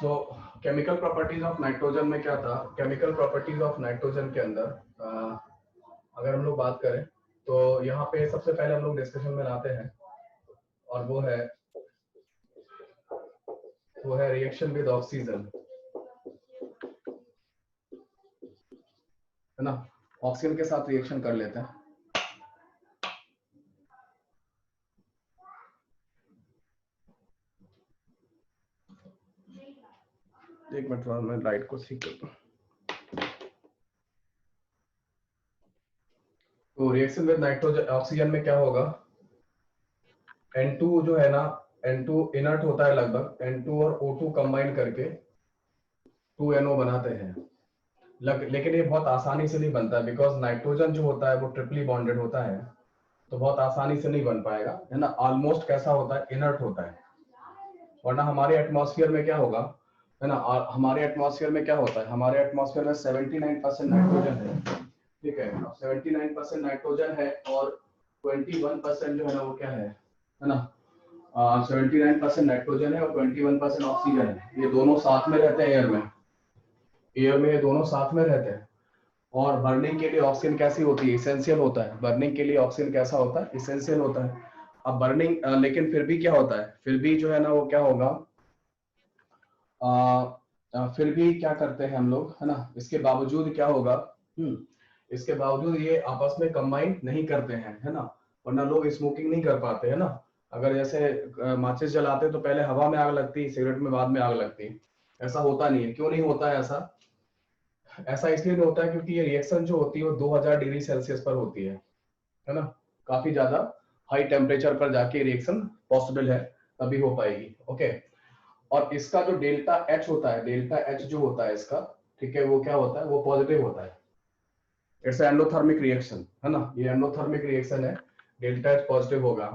So chemical properties of nitrogen में क्या था, केमिकल प्रॉपर्टीज ऑफ नाइट्रोजन के अंदर अगर हम लोग बात करें तो यहाँ पे सबसे पहले हम लोग डिस्कशन में लाते हैं और वो है रिएक्शन विद ऑक्सीजन, है ना। ऑक्सीजन के साथ रिएक्शन कर लेते हैं। एक मिनट मैं लाइट को ठीक करता हूँ। तो रिएक्शन विद नाइट्रोजन ऑक्सीजन में क्या होगा, N2 जो है ना, N2 इनर्ट होता है लगभग, N2 और O2 कंबाइन करके 2NO बनाते हैं। लेकिन ये बहुत आसानी से नहीं बनता, बिकॉज नाइट्रोजन जो होता है वो ट्रिपली बॉन्डेड होता है, तो बहुत आसानी से नहीं बन पाएगा, है ना। ऑलमोस्ट कैसा होता है, इनर्ट होता है। वरना हमारे एटमॉस्फेयर में क्या होगा, है ना, हमारे एटमॉस्फेयर में क्या होता है, हमारे एटमॉस्फेयर में 79% नाइट्रोजन है, ठीक है। अब 79% नाइट्रोजन है और 21% जो है ना वो क्या है ना, 79% नाइट्रोजन है और 21% ऑक्सीजन है। ये दोनों साथ में रहते हैं एयर में, ये दोनों साथ में रहते हैं। और बर्निंग के लिए ऑक्सीजन कैसी होती है, इसेंशियल होता है। बर्निंग के लिए ऑक्सीजन कैसा होता है, इसेंशियल होता है। अब बर्निंग लेकिन फिर भी क्या होता है, फिर भी जो है ना वो क्या होगा, फिर भी क्या करते हैं हम लोग, है ना, इसके बावजूद क्या होगा, इसके बावजूद ये आपस में कंबाइन नहीं करते हैं, है ना। वरना लोग स्मोकिंग नहीं कर पाते, है ना। अगर जैसे माचिस जलाते तो पहले हवा में आग लगती, सिगरेट में बाद में आग लगती। ऐसा होता नहीं है। क्यों नहीं होता है ऐसा, ऐसा इसलिए नहीं होता है क्योंकि ये रिएक्शन जो होती है वो 2000 डिग्री सेल्सियस पर होती है ना। काफी ज्यादा हाई टेम्परेचर पर जाके रिएक्शन पॉसिबल है, तभी हो पाएगी। ओके। और इसका जो डेल्टा एच होता है, डेल्टा एच जो होता है इसका, ठीक है, वो क्या होता है, वो पॉजिटिव होता है। इट्स एंडोथर्मिक रिएक्शन, है ना, ये एंडोथर्मिक रिएक्शन है, डेल्टा एच पॉजिटिव होगा।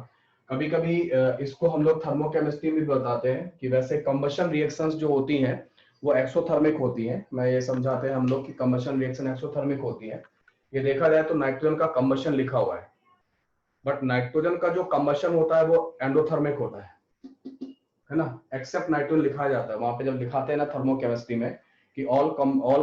कभी कभी इसको हम लोग थर्मोकेमिस्ट्री में बताते हैं कि वैसे कंबशन रिएक्शंस जो होती हैं वो एक्सोथर्मिक होती हैं। मैं ये समझाते हैं हम लोग कि कंबशन रिएक्शन एक्सोथर्मिक होती है। ये देखा जाए तो नाइट्रोजन का कंबशन लिखा हुआ है, बट नाइट्रोजन का जो कंबशन होता है वो एंडोथर्मिक होता है ना। एक्सेप्ट नाइट्रोजन लिखा जाता है वहां पे, जब लिखाते हैं ना थर्मोकेमिस्ट्री में कि ऑल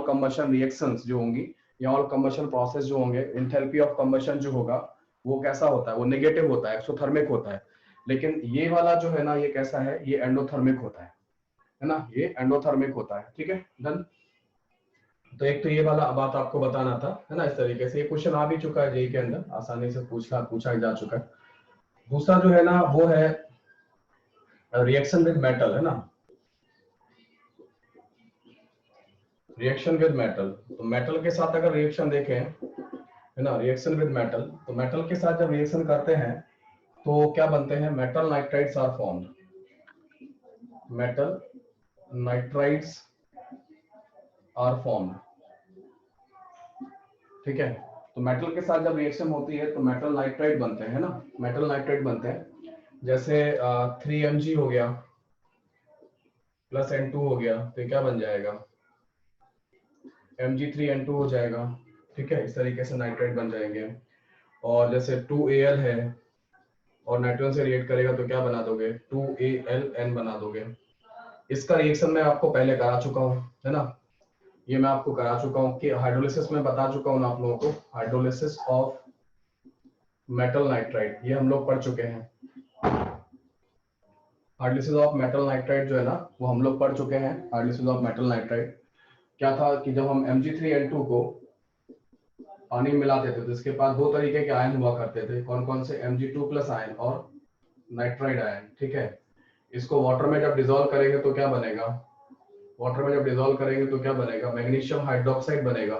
कंबशन रिएक्शंस जो होंगी या ऑल कंबशन प्रोसेस जो होंगे, एंथैल्पी ऑफ कंबशन जो होगा वो कैसा होता है, वो नेगेटिव होता है, एक्सोथर्मिक होता है। लेकिन ये वाला जो है ना ये कैसा है, ये एंडोथर्मिक होता है ना, ये एंडोथर्मिक होता है। ठीक है, डन। तो एक तो ये वाला बात आपको बताना था, है ना। इस तरीके से ये क्वेश्चन आ भी चुका है जेई के अंदर, आसानी से पूछा जा चुका है। दूसरा जो है ना वो है रिएक्शन विद मेटल, है ना। रिएक्शन विद मेटल, तो मेटल के साथ अगर रिएक्शन देखें, है ना, रिएक्शन विद मेटल, तो मेटल के साथ जब रिएक्शन करते हैं तो क्या बनते हैं, metal nitrides are formed, metal nitrides are formed. ठीक है, तो मेटल के साथ जब रिएक्शन होती है तो मेटल नाइट्राइड बनते हैं, है ना, मेटल नाइट्राइड बनते हैं। जैसे 3Mg हो गया प्लस N2 हो गया, तो क्या बन जाएगा, Mg3N2 हो जाएगा। ठीक है, इस तरीके से नाइट्राइड बन जाएंगे। और जैसे 2Al है और नाइट्रोजन से रिएक्ट करेगा तो क्या बना दोगे, 2AlN बना दोगे। इसका रिएक्शन मैं आपको पहले करा चुका हूँ, है ना, ये मैं आपको करा चुका हूँ कि हाइड्रोलिसिस में बता चुका हूँ आप लोगों को, हाइड्रोलिसिस ऑफ मेटल नाइट्राइड, ये हम लोग पढ़ चुके हैं। हाइड्रोलिसिस ऑफ मेटल नाइट्राइड जो है ना वो हम लोग पढ़ चुके हैं। हाइड्रोलिसिस ऑफ मेटल नाइट्राइड क्या था कि जब हम Mg3N2 को पानी में मिलाते थे तो इसके पास दो तरीके के आयन हुआ करते थे। कौन कौन से, Mg2+ आयन और नाइट्राइड आयन। ठीक है, इसको वाटर में जब डिसॉल्व करेंगे तो क्या बनेगा, वाटर में जब डिसॉल्व करेंगे तो क्या बनेगा, मैग्नीशियम हाइड्रोक्साइड बनेगा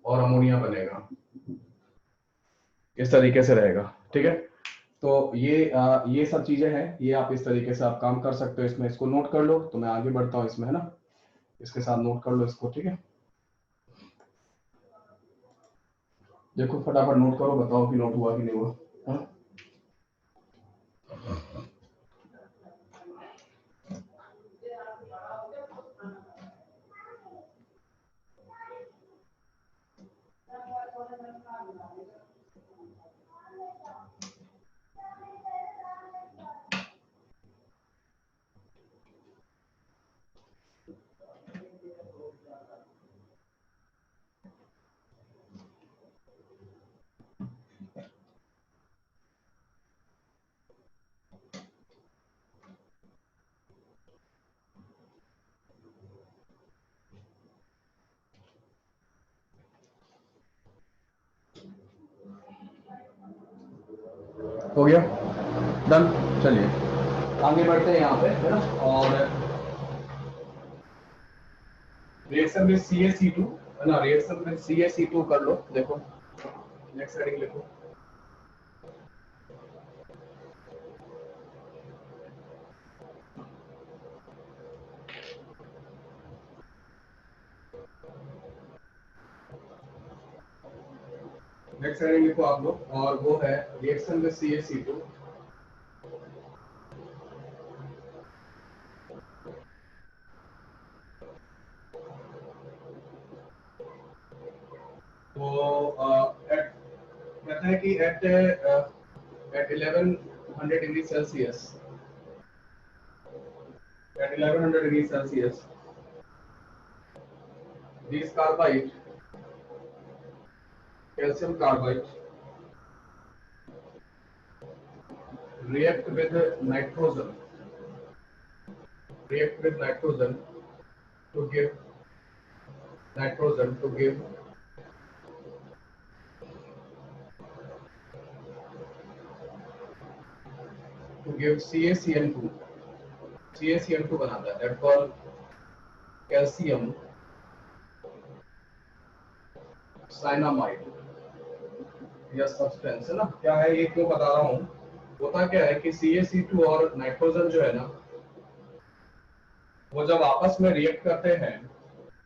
और अमोनिया बनेगा, इस तरीके से रहेगा। ठीक है, तो ये सब चीजें हैं, ये आप इस तरीके से आप काम कर सकते हो इसमें। इसको नोट कर लो, तो मैं आगे बढ़ता हूँ इसमें, है ना, इसके साथ नोट कर लो इसको। ठीक है, देखो फटाफट नोट करो, बताओ कि नोट हुआ कि नहीं हुआ, हाँ? हो गया, डन। चलिए आगे बढ़ते हैं यहाँ पे, है ना। और रिएक्शन विद CaC2, है ना, रिएक्शन विद CaC2 कर लो। देखो नेक्स्ट हेडिंग लिखो। नेक्स्ट हेडिंग लिखो आप लोग, और वो है रिएक्शन विद CaC2। तो कहते हैं कि at 1100 degree Celsius, at 1100 degrees Celsius, these carbide, calcium carbide, react with nitrogen, to give nitrogen to give CaCN2, CaCN2 बनाता है, that called calcium cyanamide, यह सब्सटेंस है ना। क्या है ये, क्यों बता रहा हूँ, होता क्या है कि CaC2 और नाइट्रोजन जो है ना, वो जब आपस में रिएक्ट करते हैं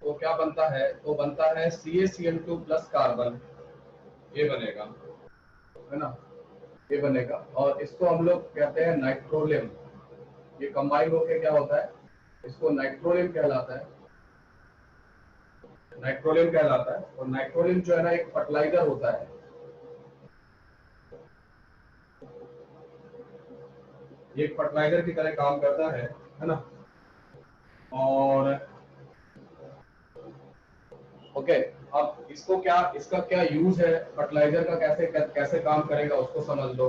तो क्या बनता है, तो बनता है CaCN2 प्लस कार्बन, ये बनेगा, है ना, ये बनेगा। और इसको हम लोग कहते हैं नाइट्रोलियम। ये कंबाइन होकर क्या होता है, इसको नाइट्रोलियम कहलाता है, नाइट्रोलियम कहलाता है। और नाइट्रोलियम जो है ना, एक फर्टिलाइजर होता है, ये एक फर्टिलाइजर की तरह काम करता है ना। और ओके, अब इसको क्या, इसका क्या यूज है, फर्टिलाइजर का कैसे कैसे काम करेगा उसको समझ लो।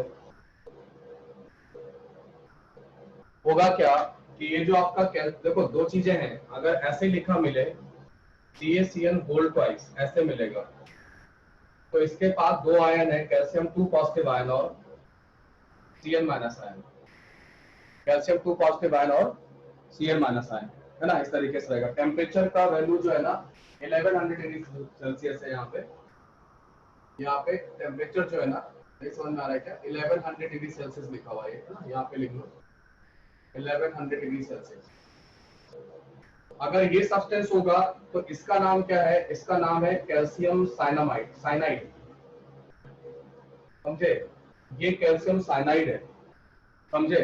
होगा क्या कि ये जो आपका देखो दो चीजें हैं, अगर ऐसे लिखा मिले CaCN होल ट्वाइस ऐसे मिलेगा, तो इसके पास दो आयन है, कैल्शियम 2 पॉजिटिव आयन और Cn minus ion, calcium 2 positive ion और Cn माइनस आयन, है ना। इस तरीके से रहेगा। टेम्परेचर का वैल्यू जो है ना 1100 डिग्री सेल्सियस है। यहाँ पे टेम्परेचर जो है ना, समझ में आ रहा है क्या, 1100 डिग्री सेल्सियस लिखा हुआ है ना, यहाँ पे लिख लो 1100 डिग्री सेल्सियस। अगर ये सब्सटेंस होगा तो इसका नाम क्या है, इसका नाम है कैल्शियम साइनामाइड, साइनाइड, समझे, ये कैल्शियम साइनाइड है, समझे।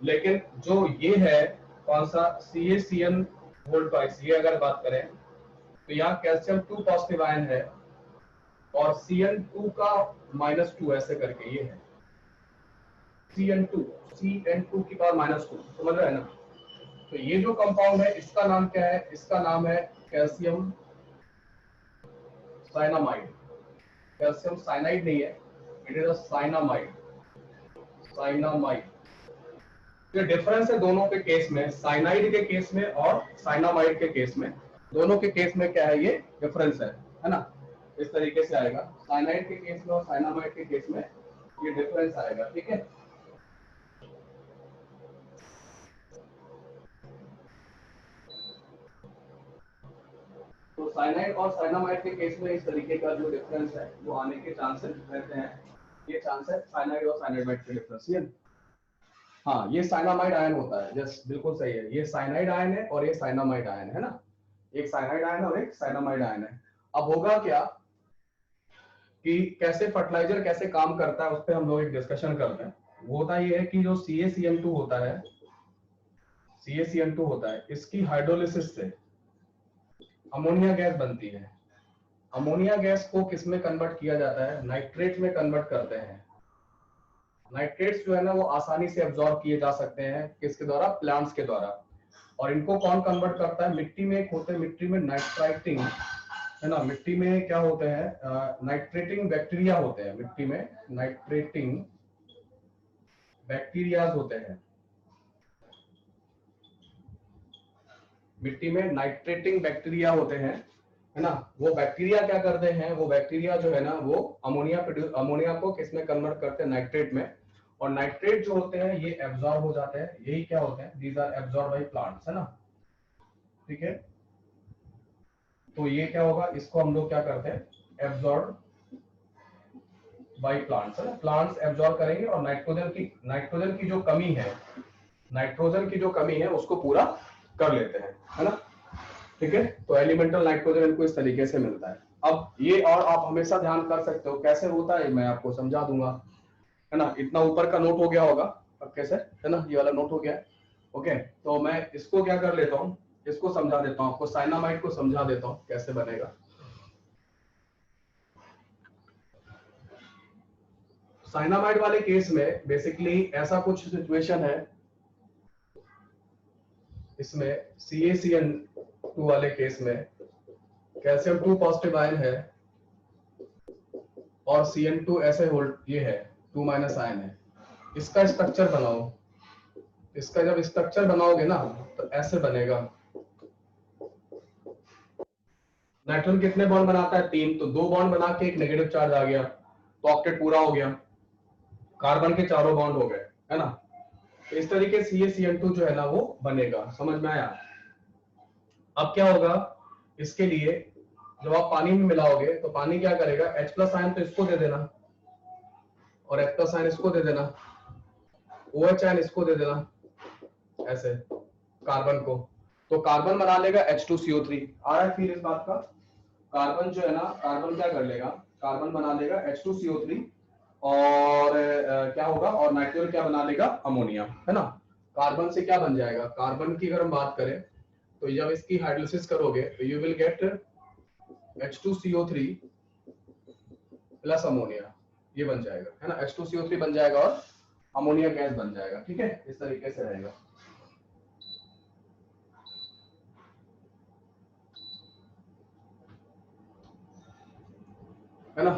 लेकिन जो ये है कौन सा, CaCN होल ट्वाइस, ये अगर बात करें तो यहाँ कैल्शियम 2 पॉजिटिव आयन है और Cn2 का -2 ऐसे करके ये है Cn2 की पावर -2, समझ रहे हैं ना। तो ये जो कंपाउंड है इसका नाम क्या है, इसका नाम है कैल्शियम साइनामाइड। कैल्शियम साइनाइड नहीं है, it is a cyanamide, cyanamide. ये डिफरेंस है दोनों के केस में, साइनाइड के केस में और साइनामाइड के केस में, दोनों के केस में क्या है, ये डिफरेंस है ना। इस तरीके से आएगा, साइनाइड के केस में और साइनामाइड के केस में ये डिफरेंस आएगा, ठीक है। तो साइनाइड और साइनामाइड के केस में इस तरीके का जो डिफरेंस है वो आने के चांसेस रहते हैं। ये चांस है साइनाइड और साइनामाइड के डिफरेंस, ये हाँ, ये साइनामाइड आयन होता है, यस बिल्कुल सही है। ये साइनाइड आयन है और ये साइनामाइड आयन है ना, एक साइनाइड आयन और एक साइनामाइड आयन है। अब होगा क्या कि कैसे फर्टिलाइजर कैसे काम करता है उस पर हम लोग एक डिस्कशन करते हैं। वो होता ये है कि जो CaCN2 होता है, CaCN2 होता है, इसकी हाइड्रोलिसिस से अमोनिया गैस बनती है। अमोनिया गैस को किस में कन्वर्ट किया जाता है, नाइट्रेट में कन्वर्ट करते हैं। नाइट्रेट्स जो है ना वो आसानी से एब्जॉर्ब किए जा सकते हैं, किसके द्वारा, प्लांट्स के द्वारा। और इनको कौन कन्वर्ट करता है, मिट्टी में एक होते हैं, मिट्टी में नाइट्राइटिंग, है ना, मिट्टी में क्या होते हैं, नाइट्रेटिंग बैक्टीरिया होते हैं, मिट्टी में नाइट्रेटिंग बैक्टीरियाज होते हैं, मिट्टी में नाइट्रेटिंग बैक्टीरिया होते हैं, है ना। वो बैक्टीरिया क्या करते हैं, वो बैक्टीरिया जो है ना वो अमोनिया को किसमें कन्वर्ट करते हैं, नाइट्रेट में। और नाइट्रेट जो होते हैं ये एब्जॉर्ब हो जाते हैं, यही क्या होते हैं, these are absorb by plants, है ना, ठीक है। तो ये क्या होगा, इसको हम लोग क्या करते हैं, एब्जॉर्ब बाय प्लांट्स, है ना, प्लांट्स एब्जॉर्ब करेंगे और नाइट्रोजन की जो कमी है, नाइट्रोजन की जो कमी है उसको पूरा कर लेते हैं, है ना, ठीक है। तो एलिमेंटल नाइट्रोजन इनको इस तरीके से मिलता है। अब ये और आप हमेशा ध्यान कर सकते हो कैसे होता है, मैं आपको समझा दूंगा, है ना। इतना ऊपर का नोट हो गया होगा अब कैसे, है ना, ये वाला नोट हो गया है। ओके, तो मैं इसको क्या कर लेता हूँ, इसको समझा देता हूँ आपको, साइनामाइड को समझा देता हूँ कैसे बनेगा। साइनामाइड वाले केस में बेसिकली ऐसा कुछ सिचुएशन है, इसमें CaCN2 वाले केस में कैल्शियम 2 पॉजिटिव आयन है और Cn2 ऐसे होल्ड ये है 2 माइनस आयन है। इसका स्ट्रक्चर बनाओ, इसका जब स्ट्रक्चर बनाओगे ना तो ऐसे बनेगा। नाइट्रोजन कितने बॉन्ड बनाता है, 3, तो 2 बॉन्ड बना के एक नेगेटिव चार्ज आ गया तो ऑक्टेट पूरा हो गया, कार्बन के चारों बॉन्ड हो गए, है ना। तो इस तरीके से CaCN2 जो है ना वो बनेगा, समझ में आया। अब क्या होगा इसके लिए, जब आप पानी में मिलाओगे तो पानी क्या करेगा, H+ आयन तो इसको दे देना और H+ आयन इसको दे देना, OH आयन इसको दे देना, ऐसे कार्बन को, तो कार्बन बना लेगा H2CO3। आ रहा है फिर इस बात का, कार्बन जो है ना, कार्बन क्या कर लेगा, कार्बन बना लेगा H2CO3 और क्या होगा, और नाइट्रोजन क्या बना लेगा, अमोनिया, है ना। कार्बन से क्या बन जाएगा, कार्बन की अगर हम बात करें तो जब इसकी हाइड्रोलिसिस करोगे तो you will get H2CO3 plus ammonia, ये बन जाएगा, है ना, H2CO3 बन जाएगा और अमोनिया गैस बन जाएगा, ठीक है, इस तरीके से रहेगा, है ना।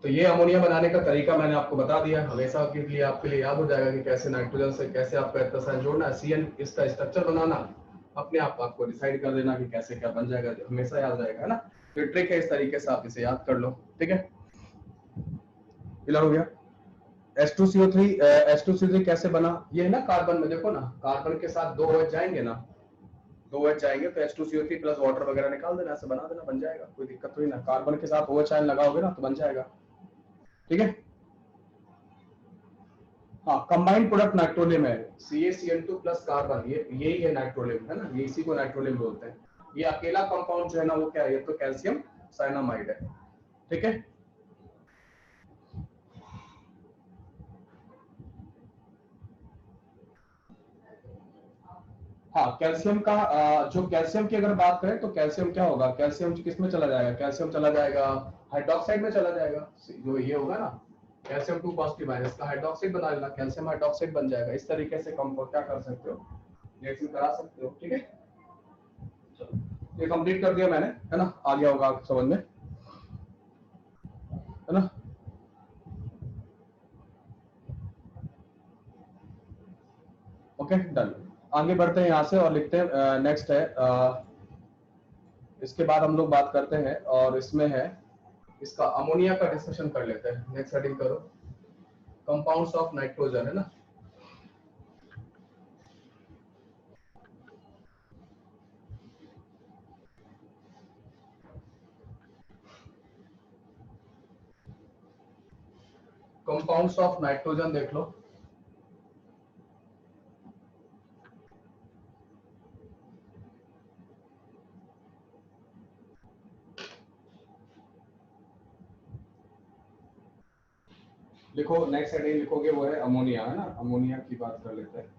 तो ये अमोनिया बनाने का तरीका मैंने आपको बता दिया, हमेशा के लिए आपके लिए याद हो जाएगा कि कैसे नाइट्रोजन से कैसे आपको एथेनॉल जोड़ना है, CN इसका स्ट्रक्चर बनाना, अपने आप आपको डिसाइड कर देना कि कैसे क्या बन जाएगा, हमेशा याद रहेगा, है ना। तो ट्रिक है, इस तरीके से आप इसे याद कर लो, ठीक है, क्लियर हो गया। H2CO3 कैसे बना, ये है ना, कार्बन में देखो ना, कार्बन के साथ 2 OH जाएंगे ना, 2 OH जाएंगे तो H2CO3 प्लस वाटर वगैरह निकाल देना, ऐसे बना देना, बन जाएगा, कोई दिक्कत तो नहीं ना, कार्बन के साथ OH आयन लगाओगे ना तो बन जाएगा, ठीक है। हाँ, कंबाइंड प्रोडक्ट नाइट्रोलियम है, CaCN2 प्लस कार्बन, ये यही है नाइट्रोलियम, है ना, ये इसी को नाइट्रोलियम बोलते हैं। ये अकेला कंपाउंड जो है ना वो क्या है, ये तो कैल्शियम साइनामाइड है, ठीक है। हाँ, कैल्शियम का जो कैल्शियम की अगर बात करें तो कैल्शियम क्या होगा, कैल्शियम किस में चला जाएगा, कैल्शियम चला जाएगा हाइड्रोक्साइड में चला जाएगा, जो ये होगा ना कैल्शियम 2 पॉजिटिव आयन, इसका हाइड्रोक्साइड बना लेना, कैल्शियम हाइड्रोक्साइड बन जाएगा। इस तरीके से कंपाउंड क्या कर सकते हो, रिएक्शन करा सकते हो, ठीक है। चलो, ये कंप्लीट कर दिया मैंने, है ना, आ गया होगा आपको समझ में, है ना। Okay, done. आगे बढ़ते हैं यहाँ से और लिखते हैं, नेक्स्ट है, इसके बाद हम लोग बात करते हैं और इसमें है इसका अमोनिया का डिस्कशन कर लेते हैं। नेक्स्ट हेडिंग करो, कंपाउंड्स ऑफ नाइट्रोजन, है ना। कंपाउंड्स ऑफ नाइट्रोजन देख लो, लिखो, नेक्स्ट हेडिंग लिखोगे वो है अमोनिया, है ना, अमोनिया की बात कर लेते हैं।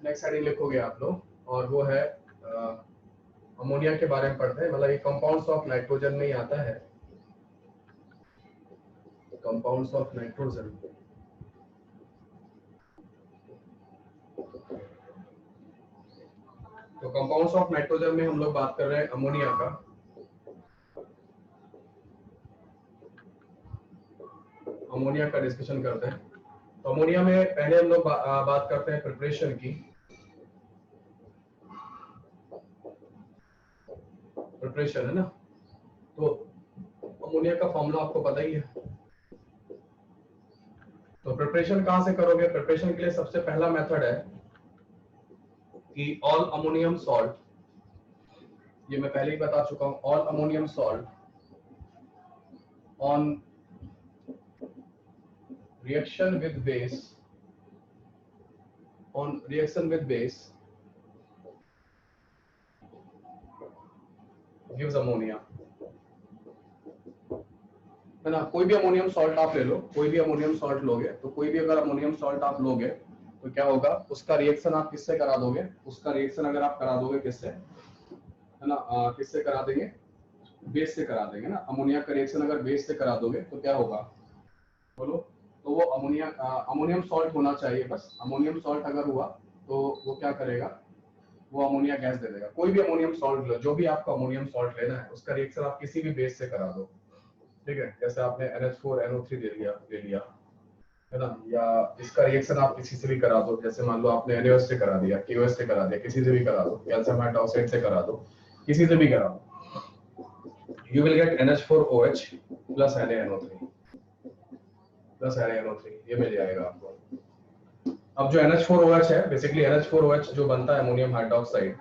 नेक्स्ट हेडिंग लिखोगे आप लोग और वो है अमोनिया के बारे में पढ़ते हैं, मतलब ये कंपाउंड्स ऑफ नाइट्रोजन में ही आता है, कंपाउंड्स ऑफ नाइट्रोजन। तो कंपाउंड्स ऑफ नाइट्रोजन में हम लोग बात कर रहे हैं अमोनिया का। अमोनिया का डिस्कशन करते हैं। तो अमोनिया में पहले हम लोग बात करते हैं प्रिपरेशन की। प्रिपरेशन है ना, तो अमोनिया का फॉर्मूला आपको पता ही है। तो प्रिपरेशन कहां से करोगे? प्रिपरेशन के लिए सबसे पहला मेथड है कि ऑल अमोनियम सॉल्ट, ये मैं पहले ही बता चुका हूं, all ammonium salt on reaction with base, on reaction with base gives ammonia, है ना। कोई भी अमोनियम सॉल्ट आप ले लो, कोई भी अमोनियम सॉल्ट लोगे, तो कोई भी अगर अमोनियम सॉल्ट आप लोगे तो क्या होगा, उसका रिएक्शन आप किससे करा दोगे? उसका रिएक्शन अगर आप करा दोगे किससे, है ना, किससे करा देंगे? बेस से करा देंगे ना। अमोनिया का रिएक्शन अगर बेस से करा दोगे तो क्या होगा, बोलो? तो वो अमोनिया, अमोनियम सॉल्ट होना चाहिए बस। अमोनियम सॉल्ट अगर हुआ तो वो क्या करेगा, वो अमोनिया गैस दे देगा। कोई भी अमोनियम सॉल्ट लो, जो भी आपको अमोनियम सॉल्ट लेना है, उसका रिएक्शन आप किसी भी बेस से करा दो, ठीक है। जैसे आपने NH4NO3 ले लिया, है ना, या इसका रिएक्शन आप किसी से भी करा दो। जैसे मान लो आपने NaOH से करा दिया, KOH से करा दिया, किसी से भी करा दो, कैल्शियम हाइड्रोक्साइड से करा दो, किसी से भी करा दो, you will get NH4OH plus NaNO3 plus NaNO3, ये मिल जाएगा आपको। अब जो NH4OH है, बेसिकली NH4OH जो बनता है अमोनियम हाइड्रोक्साइड,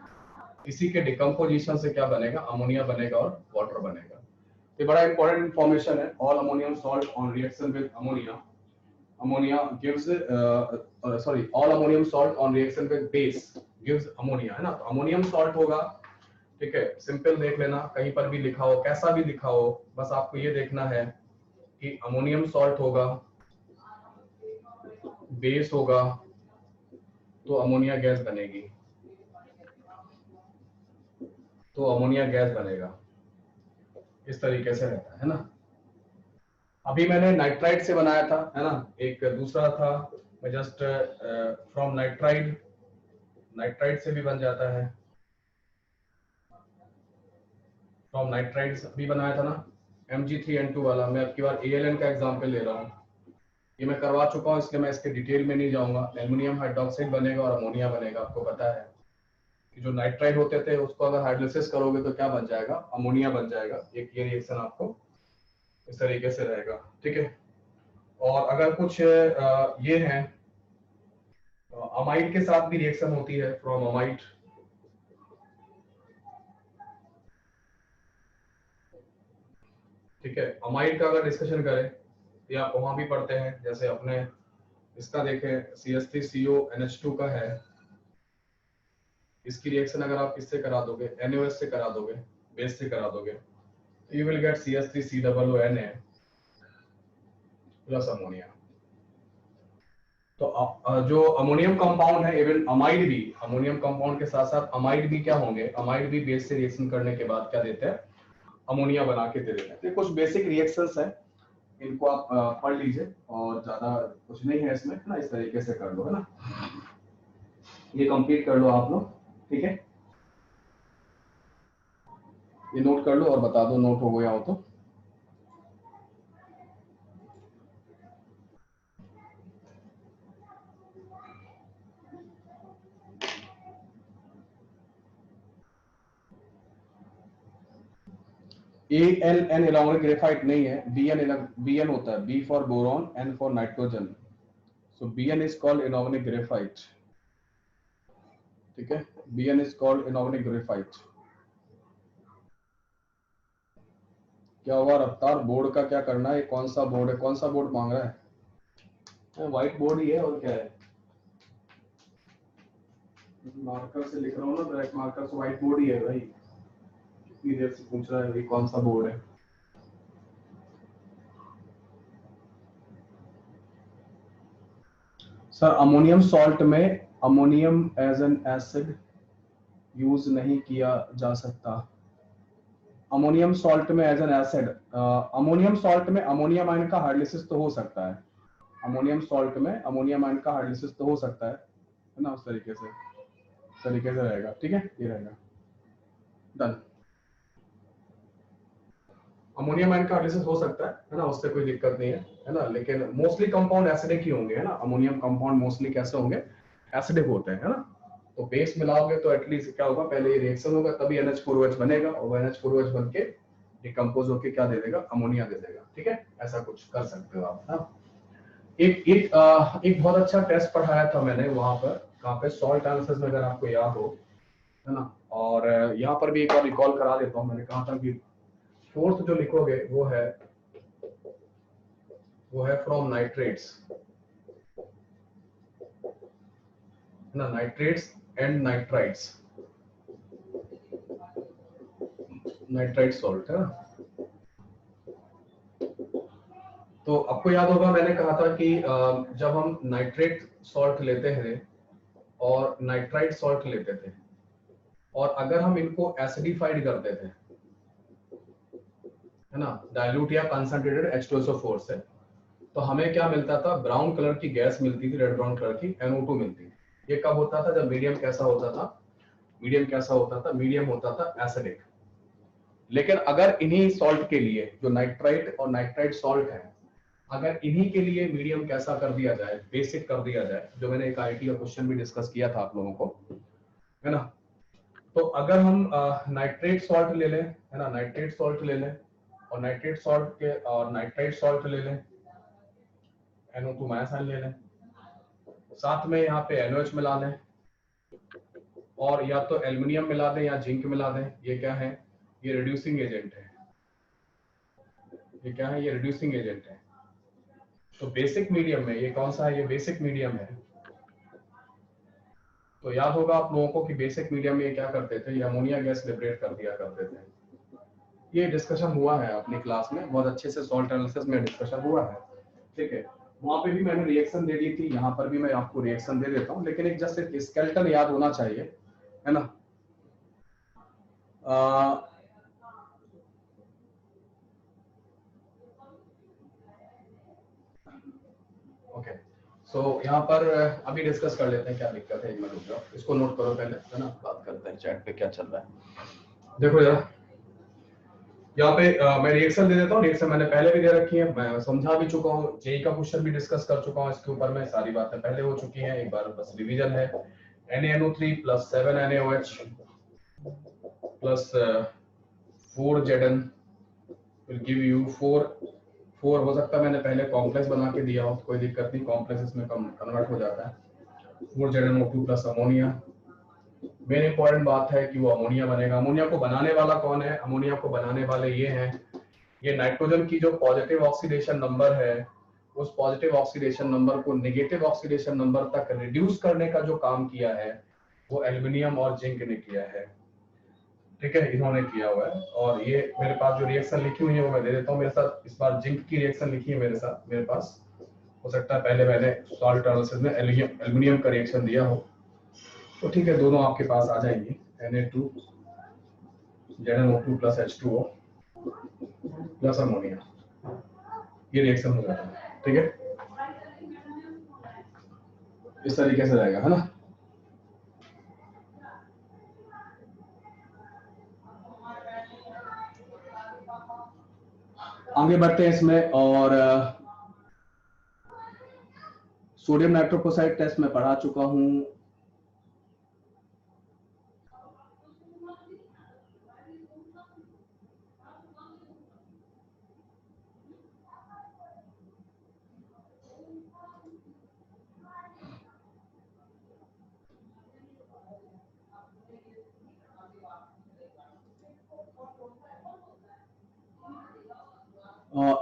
इसी के डिकम्पोजिशन से क्या बनेगा? अमोनिया बनेगा और वाटर बनेगा। ये बड़ा इंपॉर्टेंट इंफॉर्मेशन है। All ammonium salt on reaction with ammonia, ammonia gives sorry, all ammonium salt on reaction with base gives ammonia, है ना। तो अमोनियम सॉल्ट होगा, ठीक है। सिंपल देख लेना, कहीं पर भी लिखा हो, कैसा भी लिखा हो, बस आपको ये देखना है कि अमोनियम सॉल्ट होगा, बेस होगा, तो अमोनिया गैस बनेगी, तो अमोनिया गैस बनेगा। इस तरीके से रहता है ना। अभी मैंने नाइट्राइड से बनाया था, है ना। एक दूसरा था, मैं जस्ट फ्रॉम नाइट्राइड, नाइट्राइड से भी बन जाता है, फ्रॉम नाइट्राइड भी बनाया था ना, Mg3N2 वाला। मैं अब की बार ALN का एग्जांपल ले रहा हूँ, ये मैं करवा चुका हूँ, इसलिए मैं इसके डिटेल में नहीं जाऊंगा। एल्युमिनियम हाइड्रोक्साइड बनेगा और अमोनिया बनेगा। आपको पता है कि जो नाइट्राइड होते थे उसको अगर हाइड्रोलिसिस करोगे तो क्या बन जाएगा? अमोनिया बन जाएगा। एक ये रिएक्शन आपको इस तरीके से रहेगा, ठीक है। और अगर कुछ ये है, अमाइड के साथ भी रिएक्शन होती है, फ्रॉम अमाइड, ठीक है। अमाइड का अगर डिस्कशन करें तो आप वहां भी पढ़ते हैं। जैसे अपने इसका देखें, CH3CONH2 का है, इसकी रिएक्शन अगर आप किससे करा दोगे? NaOH से करा दोगे, बेस से करा दोगे, तो you will get CH3COONA plus ammonia. तो जो अमोनियम कंपाउंड है, इवन अमाइड भी, अमोनियम कंपाउंड के साथ साथ अमाइड भी क्या होंगे? अमाइड भी बेस से रिएक्शन करने के बाद क्या देते हैं? अमोनिया बना के दे देते हैं। तो कुछ बेसिक रिएक्शंस हैं, इनको आप पढ़ लीजिए, और ज्यादा कुछ नहीं है इसमें, ना। इस तरीके से कर लो, है ना, ये कंप्लीट कर लो आप लोग, ठीक है। ये नोट कर लो और बता दो नोट हो गया हो तो। ALN इलेक्ट्रॉनिक ग्रेफाइट नहीं है, BN होता है, B for boron, N for nitrogen. So BN is called inorganic graphite, ठीक है। BN is called inorganic graphite. क्या हुआ रफ्तार? बोर्ड का क्या करना है? कौन सा बोर्ड है? कौन सा बोर्ड मांग रहा है? व्हाइट बोर्ड ही है, और क्या है? मार्कर से लिख रहा हूँ ना, ब्लैक मार्कर से। व्हाइट बोर्ड ही है भाई। कितनी देर से पूछ रहा है भाई कौन सा बोर्ड है? सर अमोनियम सॉल्ट में ammonium as an acid use नहीं किया जा सकता। अमोनियम सॉल्ट में as an acid, ammonium salt में अमोनियम आयन का हाइड्रोलिसिस तो हो सकता है। अमोनियम सॉल्ट में अमोनियम आयन का हाइड्रोलिसिस तो हो सकता है ना, उस तरीके से। तरीके से रहेगा, ठीक है, ये रहेगा डन। अमोनियम आयन का एनालिसिस हो सकता है ना, उससे कोई दिक्कत नहीं है ना, लेकिन मोस्टली कंपाउंड एसिडिक ही होंगे, है ना, अमोनियम कंपाउंड मोस्टली कैसे होंगे, एसिडिक होते हैं, है ना। तो बेस मिलाओगे तो एटलीस्ट क्या होगा, पहले ये रिएक्शन होगा तभी NH4OH बनेगा, और NH4OH बन के डिकम्पोज होके क्या दे देगा, अमोनिया दे देगा, ठीक है, ऐसा कुछ कर सकते हो आप ना। एक बहुत अच्छा टेस्ट पढ़ाया था मैंने वहां पर, कहाँ पे, सॉल्ट एनालिसिस में, अगर आपको याद हो, है ना। और यहाँ पर भी एक बार रिकॉल करा देता हूँ, मैंने कहा था कि फोर्थ जो लिखोगे वो है फ्रॉम नाइट्रेट्स, ना, nitrates and nitrites, nitrite salt, है ना। तो आपको याद होगा मैंने कहा था कि जब हम नाइट्रेट सॉल्ट लेते हैं और नाइट्राइट सॉल्ट लेते थे, और अगर हम इनको एसिडिफाइड करते थे, है ना, डाइल्यूट या कंसंट्रेटेड H2SO4 से, तो हमें क्या मिलता था, ब्राउन कलर की गैस मिलती थी, रेड ब्राउन कलर की NO2 मिलती थी। ये कब होता था, जब मीडियम कैसा होता था, मीडियम होता था एसिडिक। लेकिन अगर इन्हीं सॉल्ट के लिए, जो नाइट्राइट और नाइट्राइट सॉल्ट है, अगर इन्हीं के लिए मीडियम कैसा कर दिया जाए, बेसिक कर दिया जाए, जो मैंने एक IIT का क्वेश्चन भी डिस्कस किया था आप लोगों को, है ना। तो अगर हम नाइट्रेट सॉल्ट ले लें, है ना, नाइट्रेट सॉल्ट ले लें, और नाइट्रेट सॉल्ट के और नाइट्राइट सॉल्ट ले लें, NO2 माइनस आयन ले लें, साथ में यहाँ पे NOH मिला लें, और या तो एल्युमिनियम मिला दें या जिंक मिला दें, ये क्या है, ये रिड्यूसिंग एजेंट है, ये क्या है, ये रिड्यूसिंग एजेंट है। तो बेसिक मीडियम में ये कौन सा है, ये बेसिक मीडियम है। तो याद होगा आप लोगों को कि बेसिक मीडियम में क्या करते थे, ये अमोनिया गैस लिबरेट कर दिया करते थे। ये डिस्कशन हुआ है अपनी क्लास में, बहुत अच्छे से सॉल्ट एनालिसिस में डिस्कशन हुआ है, ठीक है। वहां पे भी मैंने रिएक्शन दे दी थी, यहाँ पर भी मैं आपको रिएक्शन दे देता हूँ, लेकिन एक जस्ट एक स्केलेटन याद होना चाहिए, है ना। ओके, सो यहाँ पर अभी डिस्कस कर लेते हैं क्या दिक्कत है, एक मिनट रुक जाओ, इसको नोट करो पहले, है ना, बात करते हैं चैट पे क्या चल रहा है। देखो यार, यहाँ पे मैं रिएक्शन दे देता हूँ, रिएक्शन मैंने पहले भी दे रखी है, मैं समझा भी चुका हूँ, जेई का क्वेश्चन भी डिस्कस कर चुका हूँ, इसके ऊपर में सारी बातें पहले हो चुकी हैं, एक बार बस रिवीजन है। NaNO3 plus 7 NaOH plus 4 Zn will give you 4 हो सकता है मैंने पहले कॉम्प्लेक्स बना के दिया हो, कोई दिक्कत नहीं, कॉम्प्लेक्स इसमें कन्वर्ट हो जाता है। 4 ZnO2 plus ammonia. Main important बात है कि वो अमोनिया बनेगा। अमोनिया को बनाने वाला कौन है, अमोनिया को बनाने वाले ये हैं, ये नाइट्रोजन की जो पॉजिटिव ऑक्सीडेशन नंबर है, उस पॉजिटिव ऑक्सीडेशन नंबर को नेगेटिव ऑक्सीडेशन नंबर तक रिड्यूस करने का जो काम किया है, वो एल्युमिनियम और जिंक ने किया है, ठीक है, इन्होंने किया हुआ है। और ये मेरे पास जो रिएक्शन लिखी हुई है वो मैं दे देता हूँ, मेरे साथ इस बार जिंक की रिएक्शन लिखी है मेरे साथ, मेरे पास हो सकता है पहले मैंने सॉल्ट एनालिसिस में एल्युमिनियम का रिएक्शन दिया हो, तो ठीक है, दोनों आपके पास आ जाएंगी, Na2 ZnO2 plus H2O plus ammonia, ये रिएक्शन हो जाता है, ठीक है, इस तरीके से रहेगा, है ना। आगे बढ़ते हैं इसमें, और सोडियम नाइट्रोक्साइड टेस्ट में पढ़ा चुका हूं,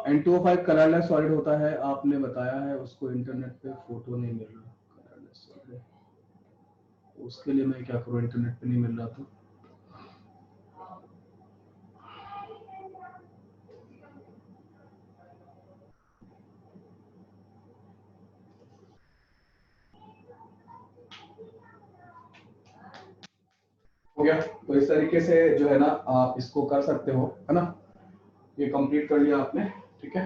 N2O5 कलरलेस सॉलिड होता है, आपने बताया है, उसको इंटरनेट पे फोटो नहीं मिल रहा कलरलेस सॉलिड, उसके लिए मैं क्या करूं, इंटरनेट पे नहीं मिल रहा तो हो गया। तो इस तरीके से जो है ना आप इसको कर सकते हो, है ना, ये कंप्लीट कर लिया आपने, ठीक है।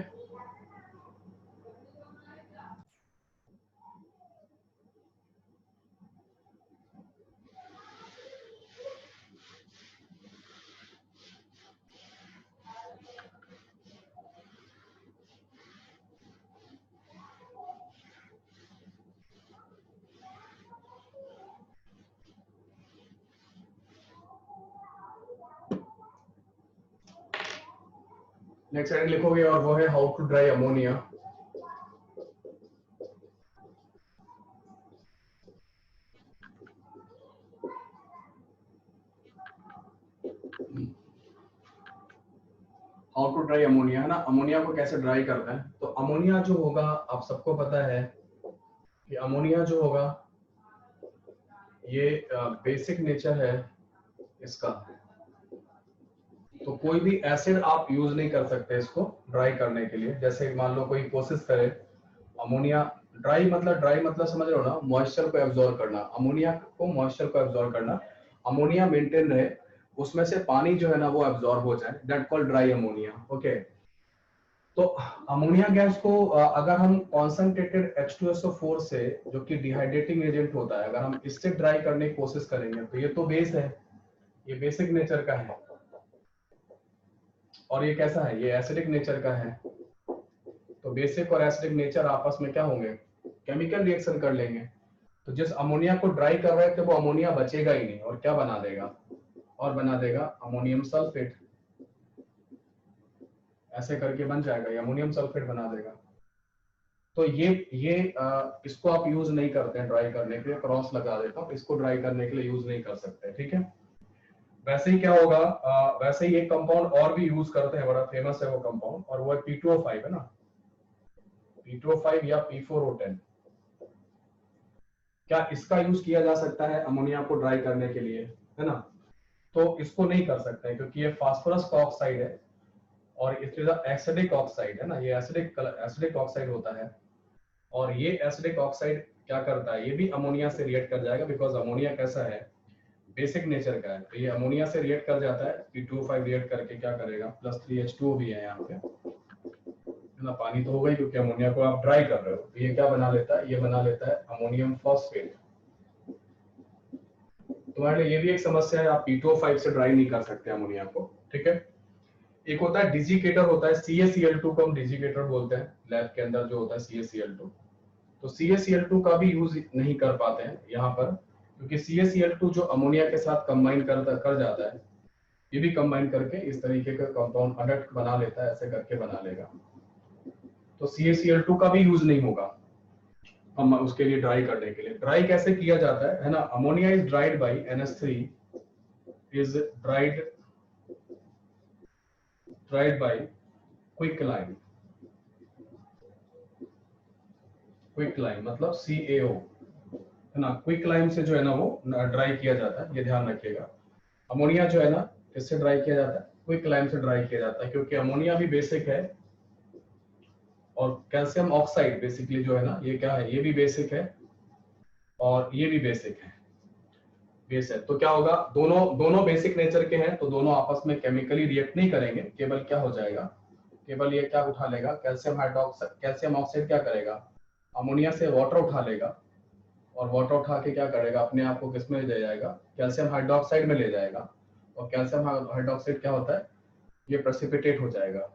नेक्स्ट हेडिंग लिखोगे और वो है how to dry ammonia. How to dry ammonia है ना, अमोनिया को कैसे ड्राई करते हैं। तो अमोनिया जो होगा आप सबको पता है कि अमोनिया जो होगा ये बेसिक नेचर है इसका। तो कोई भी एसिड आप यूज नहीं कर सकते इसको ड्राई करने के लिए। जैसे मान लो कोई कोशिश करे अमोनिया ड्राई मतलब समझ रहे हो ना, मॉइस्चर को एब्जॉर्ब करना, अमोनिया को मॉइस्चर को एब्जॉर्ब करना, अमोनिया मेंटेन रहे, उसमें से पानी जो है ना वो एब्जॉर्ब हो जाए, that called dry ammonia. Okay, तो अमोनिया गैस को अगर हम कॉन्सेंट्रेटेड H2SO4 से, जो कि डिहाइड्रेटिंग एजेंट होता है, अगर हम इससे ड्राई करने की कोशिश करेंगे तो ये तो बेस है, ये बेसिक नेचर का है, और ये कैसा है, ये एसिडिक नेचर का है। तो बेसिक और एसिडिक नेचर आपस में क्या होंगे, केमिकल रिएक्शन कर लेंगे। तो जिस अमोनिया को ड्राई कर रहे थे वो अमोनिया बचेगा ही नहीं, और क्या बना देगा, और बना देगा अमोनियम सल्फेट। ऐसे करके बन जाएगा, ये अमोनियम सल्फेट बना देगा। तो ये इसको आप यूज नहीं करते हैं ड्राई करने के लिए, क्रॉस लगा देता हूँ, इसको ड्राई करने के लिए यूज नहीं कर सकते, ठीक है। वैसे ही क्या होगा, वैसे ही एक कंपाउंड और भी यूज करते हैं, बड़ा फेमस है वो कंपाउंड, और वो है P2O5 है ना, P2O5 या P4O10। क्या इसका यूज किया जा सकता है अमोनिया को ड्राई करने के लिए, है ना। तो इसको नहीं कर सकते हैं क्योंकि ये फास्फोरस का ऑक्साइड है, और इट इज एसिडिक ऑक्साइड है ना, ये एसिडिक ऑक्साइड होता है। और ये एसिडिक ऑक्साइड क्या करता है, ये भी अमोनिया से रिएक्ट कर जाएगा, बिकॉज अमोनिया कैसा है, बेसिक नेचर का है। तो ये अमोनिया से रिएक्ट कर जाता है, P2O5 रिएक्ट करके क्या करेगा, +3H2O भी है यहाँ पे, है ना, पानी तो होगा ही क्योंकि अमोनिया को आप ड्राई कर रहे हो। तो ये क्या बना लेता है, ये बना लेता है अमोनियम फॉस्फेट। तुम्हारे लिए ये भी एक समस्या है, आप P2O5 से ड्राई नहीं कर सकते अमोनिया को, ठीक है। एक होता है डिजिकेटर, होता है CaCl2 को हम डिजिकेटर बोलते हैं, लैब के अंदर जो होता है CaCl2। तो CaCl2 का भी यूज नहीं कर पाते हैं यहाँ पर, क्योंकि CaCl2 जो अमोनिया के साथ कंबाइन कर जाता है, ये भी कंबाइन करके इस तरीके का कंपाउंड अडक्ट बना लेता है, ऐसे करके बना लेगा। तो CaCl2 का भी यूज नहीं होगा हम उसके लिए ड्राई करने के लिए। ड्राई कैसे किया जाता है ना, ammonia is dried by NH3 is dried by quicklime. Quicklime मतलब CaO, है ना, क्विकलाइन से जो है ना वो ड्राई किया जाता है, ये ध्यान रखिएगा। अमोनिया जो है ना इससे ड्राई किया जाता है, क्विकलाइन से ड्राई किया जाता है, क्योंकि अमोनिया भी बेसिक है, और कैल्शियम ऑक्साइड बेसिकली जो है ना ये क्या है, ये भी बेसिक है, और ये भी बेसिक है, बेस है। तो क्या होगा, दोनों दोनों बेसिक नेचर के हैं, तो दोनों आपस में केमिकली रिएक्ट नहीं करेंगे, केवल क्या हो जाएगा, केवल ये क्या उठा लेगा, कैल्शियम हाइड्रोक्साइड, कैल्शियम ऑक्साइड क्या करेगा, अमोनिया से वाटर उठा लेगा, और वाटर उठा के क्या करेगा, अपने आप को किस में ले जाएगा, कैल्शियम हाइड्रोक्साइड में ले जाएगा। और कैल्शियम हाइड्रोक्साइड क्या होता है, ये प्रेसिपिटेट हो जाएगा।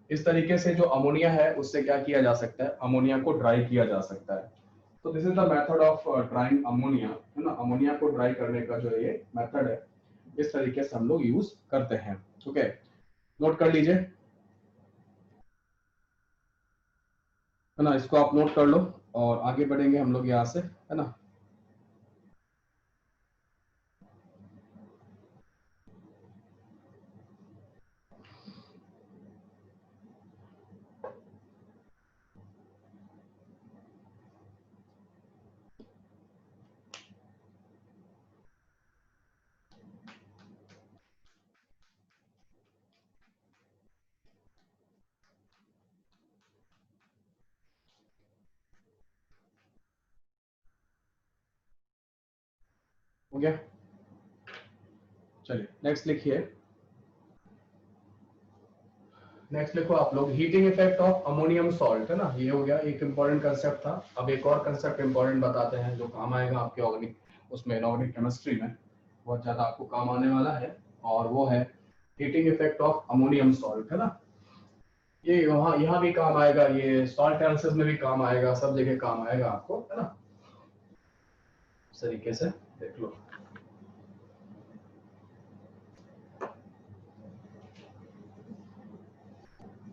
इस तरीके से जो अमोनिया है उससे क्या किया जा सकता है, अमोनिया को ड्राई किया जा सकता है। तो this is the method of drawing ammonia, है ना, अमोनिया को ड्राई करने का जो ये मेथड है, इस तरीके से हम लोग यूज करते हैं। ओके, नोट कर लीजिए, है ना, इसको आप नोट कर लो, और आगे बढ़ेंगे हम लोग यहाँ से, है ना। हो गया, चलिए नेक्स्ट लिखिए। नेक्स्ट लिखो आप लोग, heating effect of ammonium salt, है ना, ये हो गया, एक इंपॉर्टेंट कंसेप्ट था। अब एक और कंसेप्ट इंपॉर्टेंट बताते हैं जो काम आएगा आपके ऑर्गेनिक उसमें, इनऑर्गेनिक केमिस्ट्री में बहुत ज्यादा आपको काम आने वाला है, और वो है heating effect of ammonium salt, है ना। ये वहाँ यहाँ भी काम आएगा, ये सॉल्ट एनालिसिस में भी काम आएगा, सब जगह काम आएगा आपको, है ना। इस तरीके से देख लो।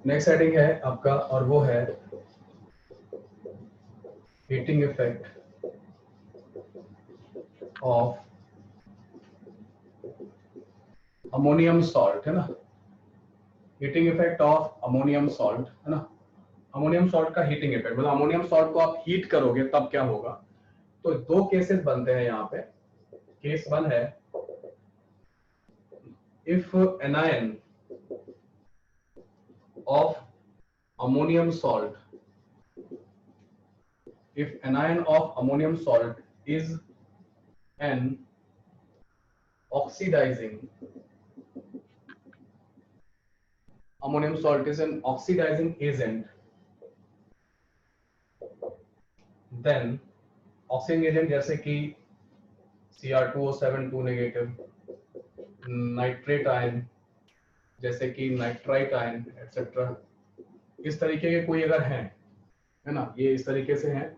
नेक्स्ट हेडिंग है आपका और वो है heating effect of ammonium salt, है ना। Heating effect of ammonium salt, है ना। अमोनियम सॉल्ट का हीटिंग इफेक्ट मतलब अमोनियम सॉल्ट को आप हीट करोगे तब क्या होगा। तो दो केसेस बनते हैं यहाँ पे। केस वन है if anion of ammonium salt, if anion of ammonium salt is an oxidizing, ammonium salt is an oxidizing agent, then oxidizing agent जैसे कि Cr2O7 2 नेगेटिव, नाइट्रेट आयन जैसे कि नाइट्राइट आयन एक्सेट्रा, इस तरीके के कोई अगर हैं, है ना, ये इस तरीके से हैं।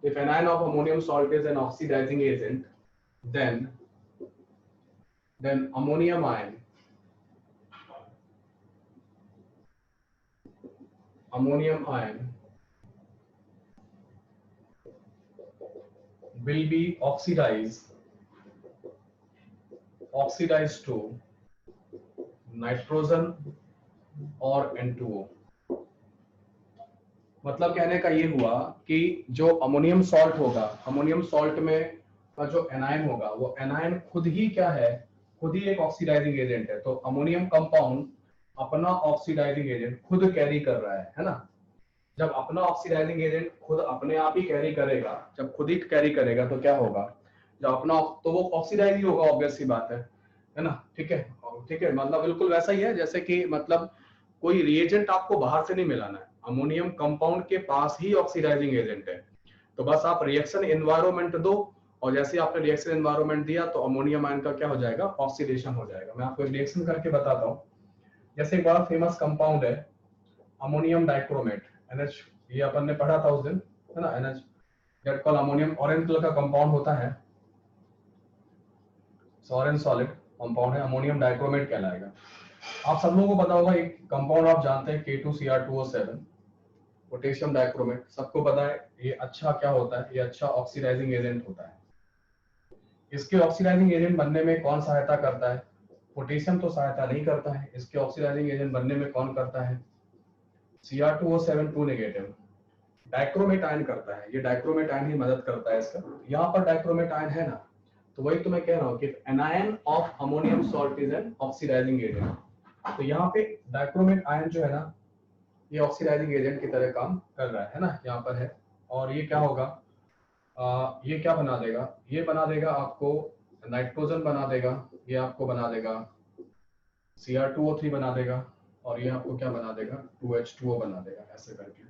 if anion of ammonium salt is an oxidizing agent, then ammonium ion will be oxidized to nitrogen और N2O। मतलब कहने का ये हुआ कि जो अमोनियम सॉल्ट होगा, अमोनियम सॉल्ट में का जो एनायन होगा वो एनायन खुद ही क्या है, खुद ही एक ऑक्सीडाइजिंग एजेंट है। तो अमोनियम कंपाउंड अपना ऑक्सीडाइजिंग एजेंट खुद कैरी कर रहा है ना। जब अपना ऑक्सीडाइजिंग एजेंट खुद अपने आप ही कैरी करेगा, जब खुद ही कैरी करेगा तो क्या होगा, जब अपना तो वो ऑक्सीडाइज ही होगा, ऑब्वियस सी बात है ना। ठीक है, ठीक है, मतलब बिल्कुल वैसा ही है जैसे कि मतलब कोई रिएजेंट आपको बाहर से नहीं मिलाना है, अमोनियम कंपाउंड के पास ही ऑक्सीडाइजिंग एजेंट है। तो बस आप रिएक्शन एनवायरनमेंट दो और जैसे आपने रिएक्शन एनवायरनमेंट दिया तो अमोनियम आयन का क्या हो जाएगा, ऑक्सीडेशन हो जाएगा। मैं आपको एक रिएक्शन करके बताता हूँ। जैसे एक बड़ा फेमस कंपाउंड है अमोनियम डाइक्रोमेट, NH, ये अपन ने पढ़ा था उस दिन, है ना। NH that call ammonium, orange colour का कंपाउंड होता है, ऑरेंज सॉलिड कंपाउंड है, अमोनियम डाइक्रोमेट कहलाएगा। आप सब लोगों को पता होगा एक कंपाउंड आप जानते हैं K2Cr2O7 पोटेशियम डाइक्रोमेट, सबको पता है। ये अच्छा क्या होता है, ये अच्छा ऑक्सीडाइजिंग एजेंट होता है। इसके ऑक्सीडाइजिंग एजेंट बनने में कौन सहायता करता है, पोटेशियम तो सहायता नहीं करता है। इसके ऑक्सीडाइजिंग एजेंट बनने में कौन करता है, Cr2O7 2 नेगेटिव डाइक्रोमेट आयन करता है। ये डाइक्रोमेट आयन ही मदद करता है इसका। यहाँ पर डाइक्रोमेट आयन है ना, तो वही तो मैं कह रहा हूँ कि anion of ammonium salt is an oxidising agent. तो यहाँ पे डाइक्रोमेट आयन जो है ना, ये ऑक्सीडाइजिंग एजेंट की तरह काम कर रहा है ना, यहाँ पर है। और ये क्या होगा, ये क्या बना देगा, ये बना देगा आपको नाइट्रोजन बना देगा, ये आपको बना देगा Cr2O3 बना देगा, और ये आपको क्या बना देगा, 2H2O बना देगा, ऐसे करके।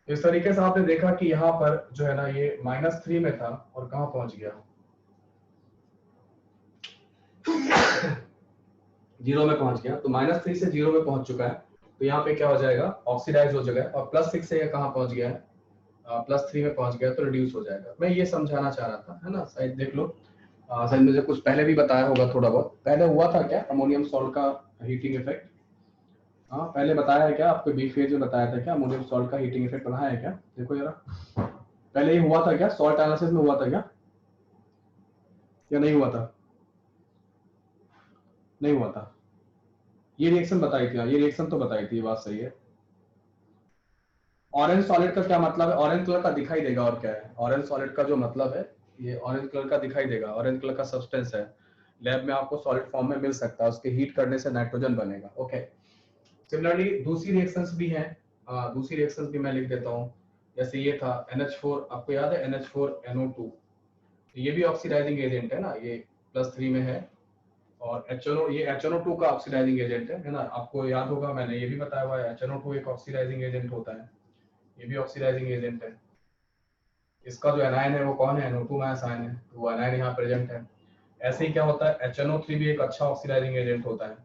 इस तरीके से आपने देखा कि यहाँ पर जो है ना ये -3 में था और कहाँ पहुंच गया, 0 में पहुंच गया। तो -3 से 0 में पहुंच चुका है, तो यहाँ पे क्या हो जाएगा, ऑक्सीडाइज हो जाएगा। और +6 से ये कहाँ पहुंच गया है, +3 में पहुंच गया, तो रिड्यूस हो जाएगा। मैं ये समझाना चाह रहा था, है ना। शायद देख लो, शायद मुझे कुछ पहले भी बताया होगा, थोड़ा बहुत पहले हुआ था क्या अमोनियम सॉल्ट का हीटिंग इफेक्ट। हाँ पहले बताया है क्या आपको, बी फेज में बताया था क्या अमोनियम सॉल्ट का हीटिंग इफेक्ट बनाया है क्या, देखो जरा पहले ये हुआ था क्या, सॉल्ट एनालिसिस में हुआ था क्या, या नहीं हुआ था, नहीं हुआ था। ये रिएक्शन बताई थी, ये रिएक्शन तो बताई थी, ये बात सही है। ऑरेंज सॉलिड का क्या मतलब है, ऑरेंज कलर का दिखाई देगा, और क्या है ऑरेंज सॉलिड का जो मतलब है, ये ऑरेंज कलर का दिखाई देगा, ऑरेंज कलर का सब्सटेंस है, लैब में आपको सॉलिड फॉर्म में मिल सकता है, उसके हीट करने से नाइट्रोजन बनेगा। ओके, सिमिलरली दूसरी रिएक्शंस भी हैं, दूसरी रिएक्शंस भी मैं लिख देता हूँ। जैसे ये था NH4, आपको याद है NH4NO2, ये भी ऑक्सीडाइजिंग एजेंट है ना, ये +3 में है। और HNO, ये HNO2 का ऑक्सीडाइजिंग एजेंट है ना, आपको याद होगा मैंने ये भी बताया हुआ है, HNO2 एक ऑक्सीडाइजिंग एजेंट होता है, ये भी ऑक्सीडाइजिंग एजेंट है। इसका जो एनायन है वो कौन है, NO2 माइनस आयन है, तो वो एनायन यहाँ प्रेजेंट है। ऐसे ही क्या होता है, HNO3 भी एक अच्छा ऑक्सीडाइजिंग एजेंट होता है,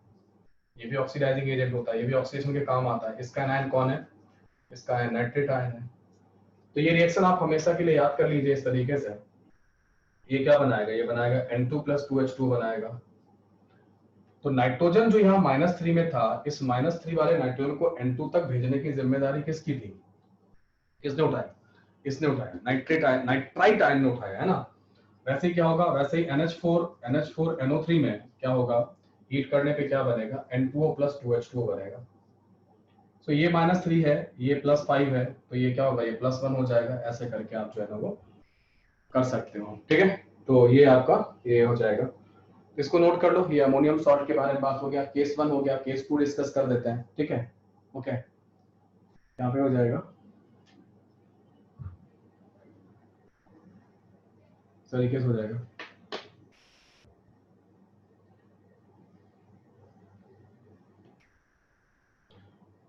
ये भी ऑक्सीडाइजिंग एजेंट होता है, ये भी ऑक्सीडेशन के काम आता है। इसका एनायन कौन है, इसका नाइट्रेट आयन है। तो ये रिएक्शन आप हमेशा के लिए याद कर लीजिए इस तरीके से। ये क्या बनाएगा, ये बनाएगा N2 + 2H2 बनाएगा, तो नाइट्रोजन जो यहाँ -3 में था, इस -3 वाले नाइट्रोजन को N2 तक भेजने की जिम्मेदारी किसकी थी? किसने उठाई? इसने उठाया, नाइट्राइट आयन ने उठाया, है ना। वैसे ही क्या होगा, वैसे ही NH4NO3 में क्या होगा, हीट करने पे क्या बनेगा, N2O + 2H2O बनेगा। तो ये -3 है, ये +5 है, तो ये क्या होगा, ये +1 हो जाएगा। ऐसे करके आप जो है ना वो कर सकते हो, ठीक है। तो ये आपका ये हो जाएगा, इसको नोट कर लो। ये अमोनियम सॉल्ट के बारे में बात हो गया, केस 1 हो गया, केस 2 डिस्कस कर देते हैं, ठीक है। ओके, यहाँ पे हो जाएगा तरीके से हो जाएगा।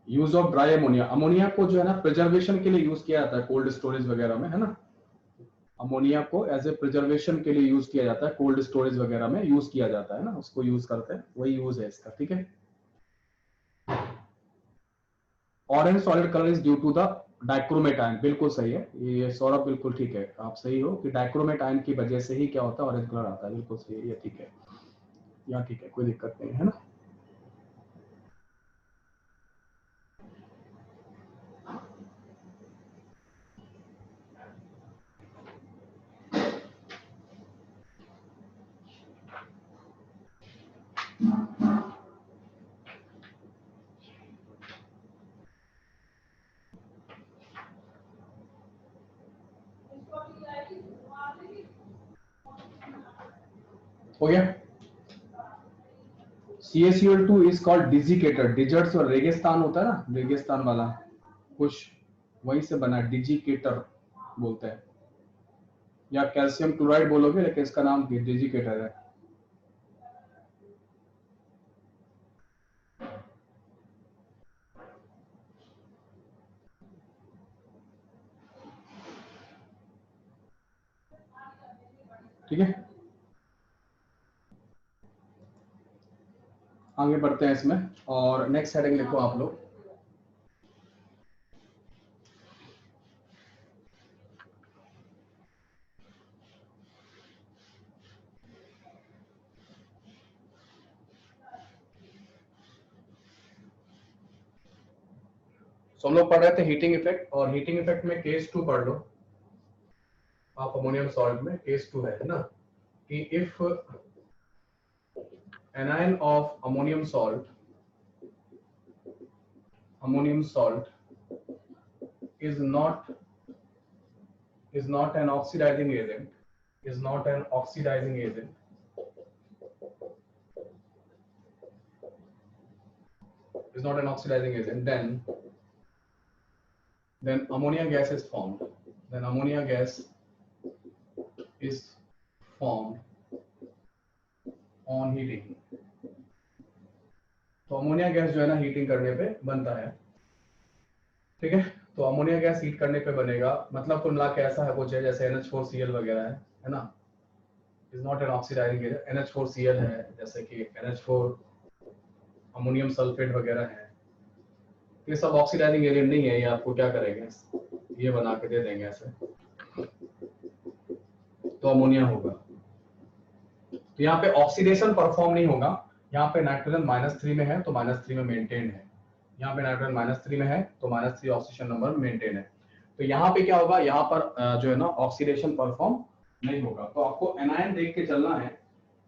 Use of dry ammonia, ammonia को जो है ना प्रिजर्वेशन के लिए यूज किया जाता है कोल्ड स्टोरेज वगैरह में, है ना। अमोनिया को एज ए प्रिजर्वेशन के लिए यूज किया जाता है, कोल्ड स्टोरेज वगैरह में यूज किया जाता है ना, उसको यूज करते हैं, वही यूज है इसका, ठीक है। Orange solid colour is due to the dichromate ion, बिल्कुल सही है ये सौरभ, बिल्कुल ठीक है, आप सही हो कि डाइक्रोमेट आयन की वजह से ही क्या होता है, ऑरेंज कलर आता है, बिल्कुल सही है, ये ठीक है, यहाँ ठीक है, कोई दिक्कत नहीं है ना। हो गया। CaCl2 इज कॉल्ड डिजिकेटर, डिजर्ट्स और रेगिस्तान होता है ना, रेगिस्तान वाला कुछ वहीं से बना, डिजिकेटर बोलते हैं, या कैल्शियम क्लोराइड बोलोगे, लेकिन इसका नाम डिजिकेटर है। ठीक है, आगे बढ़ते हैं इसमें, और नेक्स्ट हेडिंग लिखो आप लोग। तो हम लोग पढ़ रहे थे हीटिंग इफेक्ट, और हीटिंग इफेक्ट में केस 2 पढ़ लो आप, अमोनियम सॉल्ट में केस 2 है ना, कि if anion of ammonium salt is not an oxidizing agent, is not an oxidizing agent, is not an oxidizing agent, then ammonia gas is formed, then ammonia gas is formed on heating। तो ammonia gas जो है ना heating करने पे बनता है, ठीक है। तो अमोनिया गैस हीट करने पे बनेगा, मतलब कुल मिला के ऐसा है कुछ है, जैसे NH4Cl वगैरह है ना, is not an oxidising agent, NH4Cl है, जैसे कि NH4 अमोनियम सल्फेट वगैरह है, ये सब ऑक्सीडाइजिंग एजेंट नहीं है, ये आपको क्या करेंगे, ये बना के दे देंगे ऐसे, तो अमोनिया होगा। तो यहाँ पे ऑक्सीडेशन परफॉर्म नहीं होगा, यहाँ पे नाइट्रोजन -3 में है तो -3 में मेंटेन है, यहाँ पे नाइट्रोजन -3 में है तो -3 ऑक्सीजन नंबर मेंटेन है। तो यहाँ पे क्या होगा, यहाँ पर जो है ना ऑक्सीडेशन परफॉर्म नहीं होगा। तो आपको एनायन देख के चलना है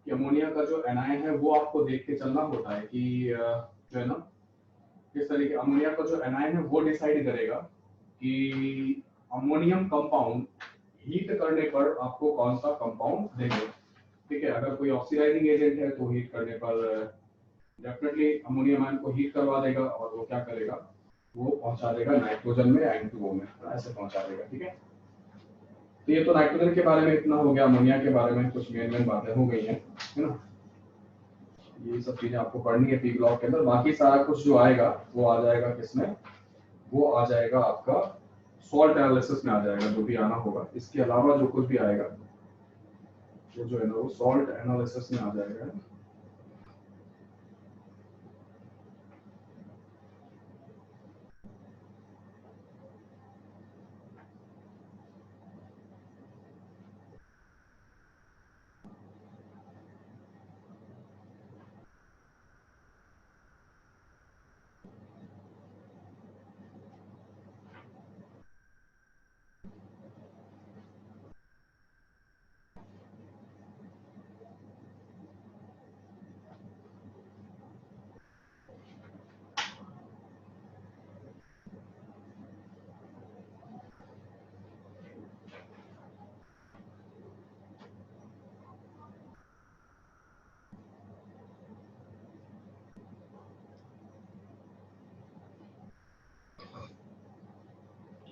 कि अमोनिया का जो एनायन है वो आपको देख के चलना होता है कि जो है ना किस तरीके, अमोनिया का जो एनायन है वो डिसाइड करेगा कि अमोनियम कंपाउंड हीट करने पर आपको कौन सा कंपाउंड देंगे, ठीक है। अगर कोई ऑक्सीडाइजिंग एजेंट है तो हीट करने पर डेफिनेटली अमोनियम आयन को हीट करवा देगा, और वो क्या करेगा, वो पहुंचा देगा नाइट्रोजन में या N2O में, ऐसे पहुंचा देगा, ठीक है। तो ये तो नाइट्रोजन के बारे में इतना हो गया, अमोनिया के बारे में कुछ मेन बातें हो गई हैं, है ना। ये सब चीजें आपको पढ़नी है पी ब्लॉक के अंदर, बाकी सारा कुछ जो आएगा वो आ जाएगा किसमें, वो आ जाएगा आपका सॉल्ट एनालिसिस में आ जाएगा, जो भी आना होगा। इसके अलावा जो कुछ भी आएगा वो जो है ना वो सॉल्ट एनालिसिस में आ जाएगा।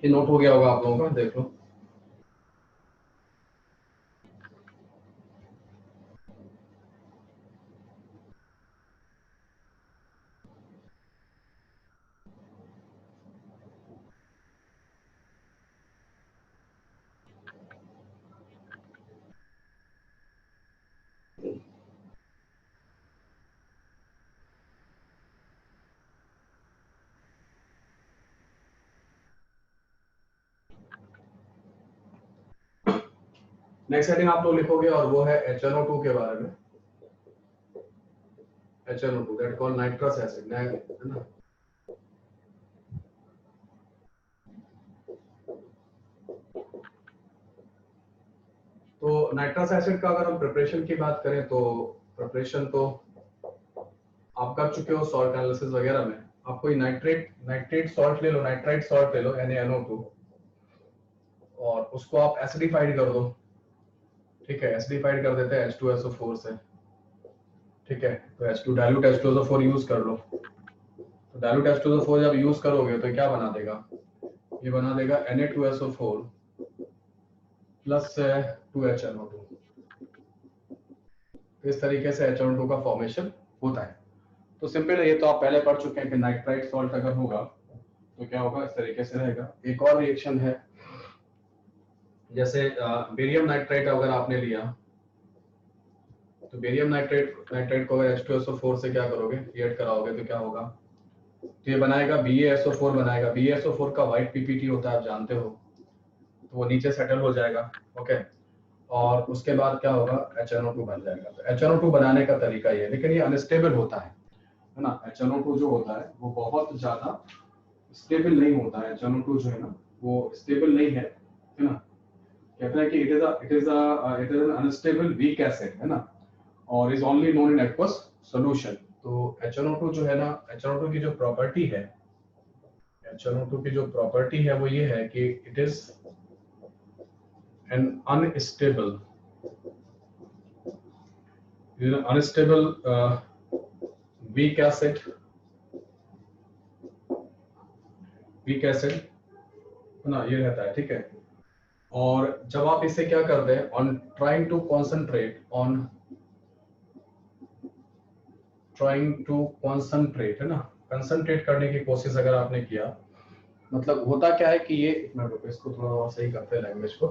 ये नोट हो गया होगा आप लोगों का, देख लो। नेक्स्ट हेडिंग आप लोग लिखोगे और वो है HNO2 के बारे में। HNO2 that called nitrous acid, है ना। तो नाइट्रस एसिड का अगर हम प्रिपरेशन की बात करें तो प्रिपरेशन तो आप कर चुके हो सॉल्ट एनालिसिस वगैरह में। आप कोई नाइट्रेट सॉल्ट ले लो, नाइट्राइट सॉल्ट ले लो, NaNO2, और उसको आप एसिडिफाइड कर दो। ठीक है, एसिडिफाइड कर देते हैं H2SO4 से। ठीक है, तो H2 डाइल्यूट H2SO4 यूज कर लो। तो डाइल्यूट H2SO4 जब यूज करोगे तो क्या बना देगा, ये बना देगा Na2SO4 प्लस 2HNO2। इस तरीके से HNO2 का फॉर्मेशन होता है। तो सिंपल है, ये तो आप पहले पढ़ चुके हैं कि नाइट्राइट सॉल्ट अगर होगा तो क्या होगा, इस तरीके से रहेगा। एक और रिएक्शन है, जैसे बेरियम नाइट्राइट अगर आपने लिया, तो बेरियम नाइट्राइट को अगर H2SO4 से क्या करोगे, रिएक्ट कराओगे तो क्या होगा, तो ये बनाएगा BaSO4 बनाएगा। BaSO4 का व्हाइट PPT होता है, आप जानते हो, तो वो नीचे सेटल हो जाएगा। ओके, और उसके बाद क्या होगा, HNO2 बन जाएगा। तो HNO2 बनाने का तरीका ये, लेकिन ये अनस्टेबल होता है ना। HNO2 जो होता है वो बहुत ज्यादा स्टेबल नहीं होता है। HNO2 जो है ना वो स्टेबल नहीं है ना। कहते हैं कि it is an unstable weak acid, है ना, और is only known in aqueous solution. तो HNO2 जो है ना, HNO2 की जो प्रॉपर्टी है, HNO2 की जो प्रॉपर्टी है वो ये है कि it is an unstable weak acid, है ना, ये रहता है। ठीक है, और जब आप इसे क्या करते हैं, ऑन ट्राइंग टू कॉन्सेंट्रेट, है ना, कंसंट्रेट करने की कोशिश अगर आपने किया, मतलब होता क्या है कि ये, एक मिनट रुको, इसको थोड़ा और सही करते हैं लैंग्वेज को।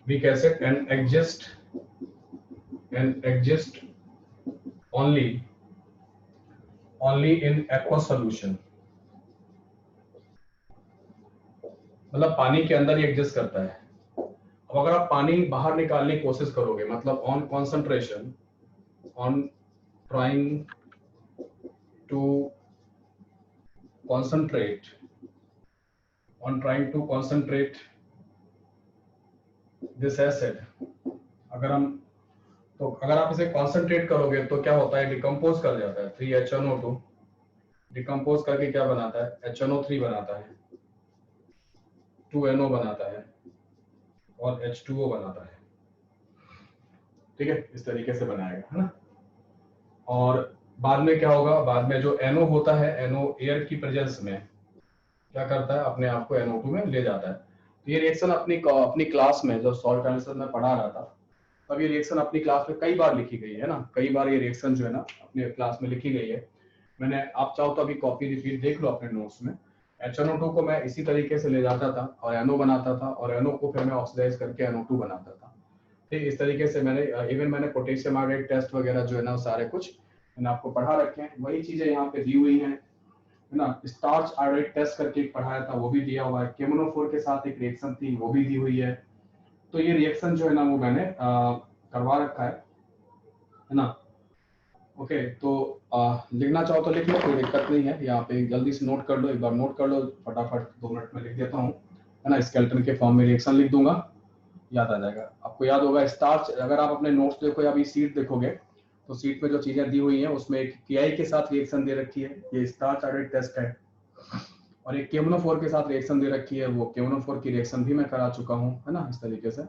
Weak acid and exist only in aqua solution, मतलब पानी के अंदर ही एग्जिस्ट करता है। अब अगर आप पानी बाहर निकालने की कोशिश करोगे, मतलब on trying to concentrate this acid, अगर हम, तो अगर आप इसे कॉन्सेंट्रेट करोगे तो क्या होता है, डिकम्पोज कर जाता है। 3HNO2 डिकम्पोज करके क्या बनाता है, HNO3 बनाता है, 2NO बनाता है और H2O बनाता है। ठीक है, इस तरीके से बनाएगा, है ना। और बाद में क्या होगा, बाद में जो NO होता है, NO एयर की प्रेजेंस में क्या करता है, अपने आप को NO2 में ले जाता है। तो ये रिएक्शन अपनी क्लास में जब सॉल्ट एनालिसिस में पढ़ा रहा था, तब ये रिएक्शन अपनी क्लास में कई बार लिखी गई है ना, कई बार ये रिएक्शन जो है ना अपने क्लास में लिखी गई है। मैंने, आप चाहो तो अभी कॉपी रिपीट देख लो अपने नोट्स में। HNO2 को मैं इसी तरीके से ले जाता था और NO बनाता था, और NO को फिर मैं ऑक्सीडाइज करके NO2 बनाता था। ठीक, इस तरीके से मैंने इवन मैंने पोटेशियम आयोडाइड टेस्ट वगैरह जो है ना, सारे कुछ मैंने आपको पढ़ा रखे हैं। वही चीजें यहाँ पे दी हुई हैं, है ना। स्टार्च आयोडाइड टेस्ट करके एक पढ़ाया था, वो भी दिया हुआ है। केमोनोफोर के साथ एक रिएक्शन थी, वो भी दी हुई है। तो ये रिएक्शन जो है ना वो मैंने करवा रखा है ना। ओके, तो लिखना चाहो तो लिख लो, कोई दिक्कत नहीं है। यहाँ पे जल्दी से नोट कर लो, एक बार नोट कर लो फटाफट, 2 मिनट में लिख देता हूँ, है ना। स्केलेटन के फॉर्म में रिएक्शन लिख दूंगा, याद आ जाएगा। आपको याद होगा स्टार्च, अगर आप अपने नोट्स देखो या अभी सीट देखोगे, तो सीट में जो चीजें दी हुई हैं उसमें एक KI के साथ रिएक्शन दे रखी है, ये स्टार्च आयोडाइड टेस्ट है, और एक केमोनोफोर के साथ रिएक्शन दे रखी है, वो केमोनोफोर की रिएक्शन भी मैं करा चुका हूँ, है ना, इस तरीके से।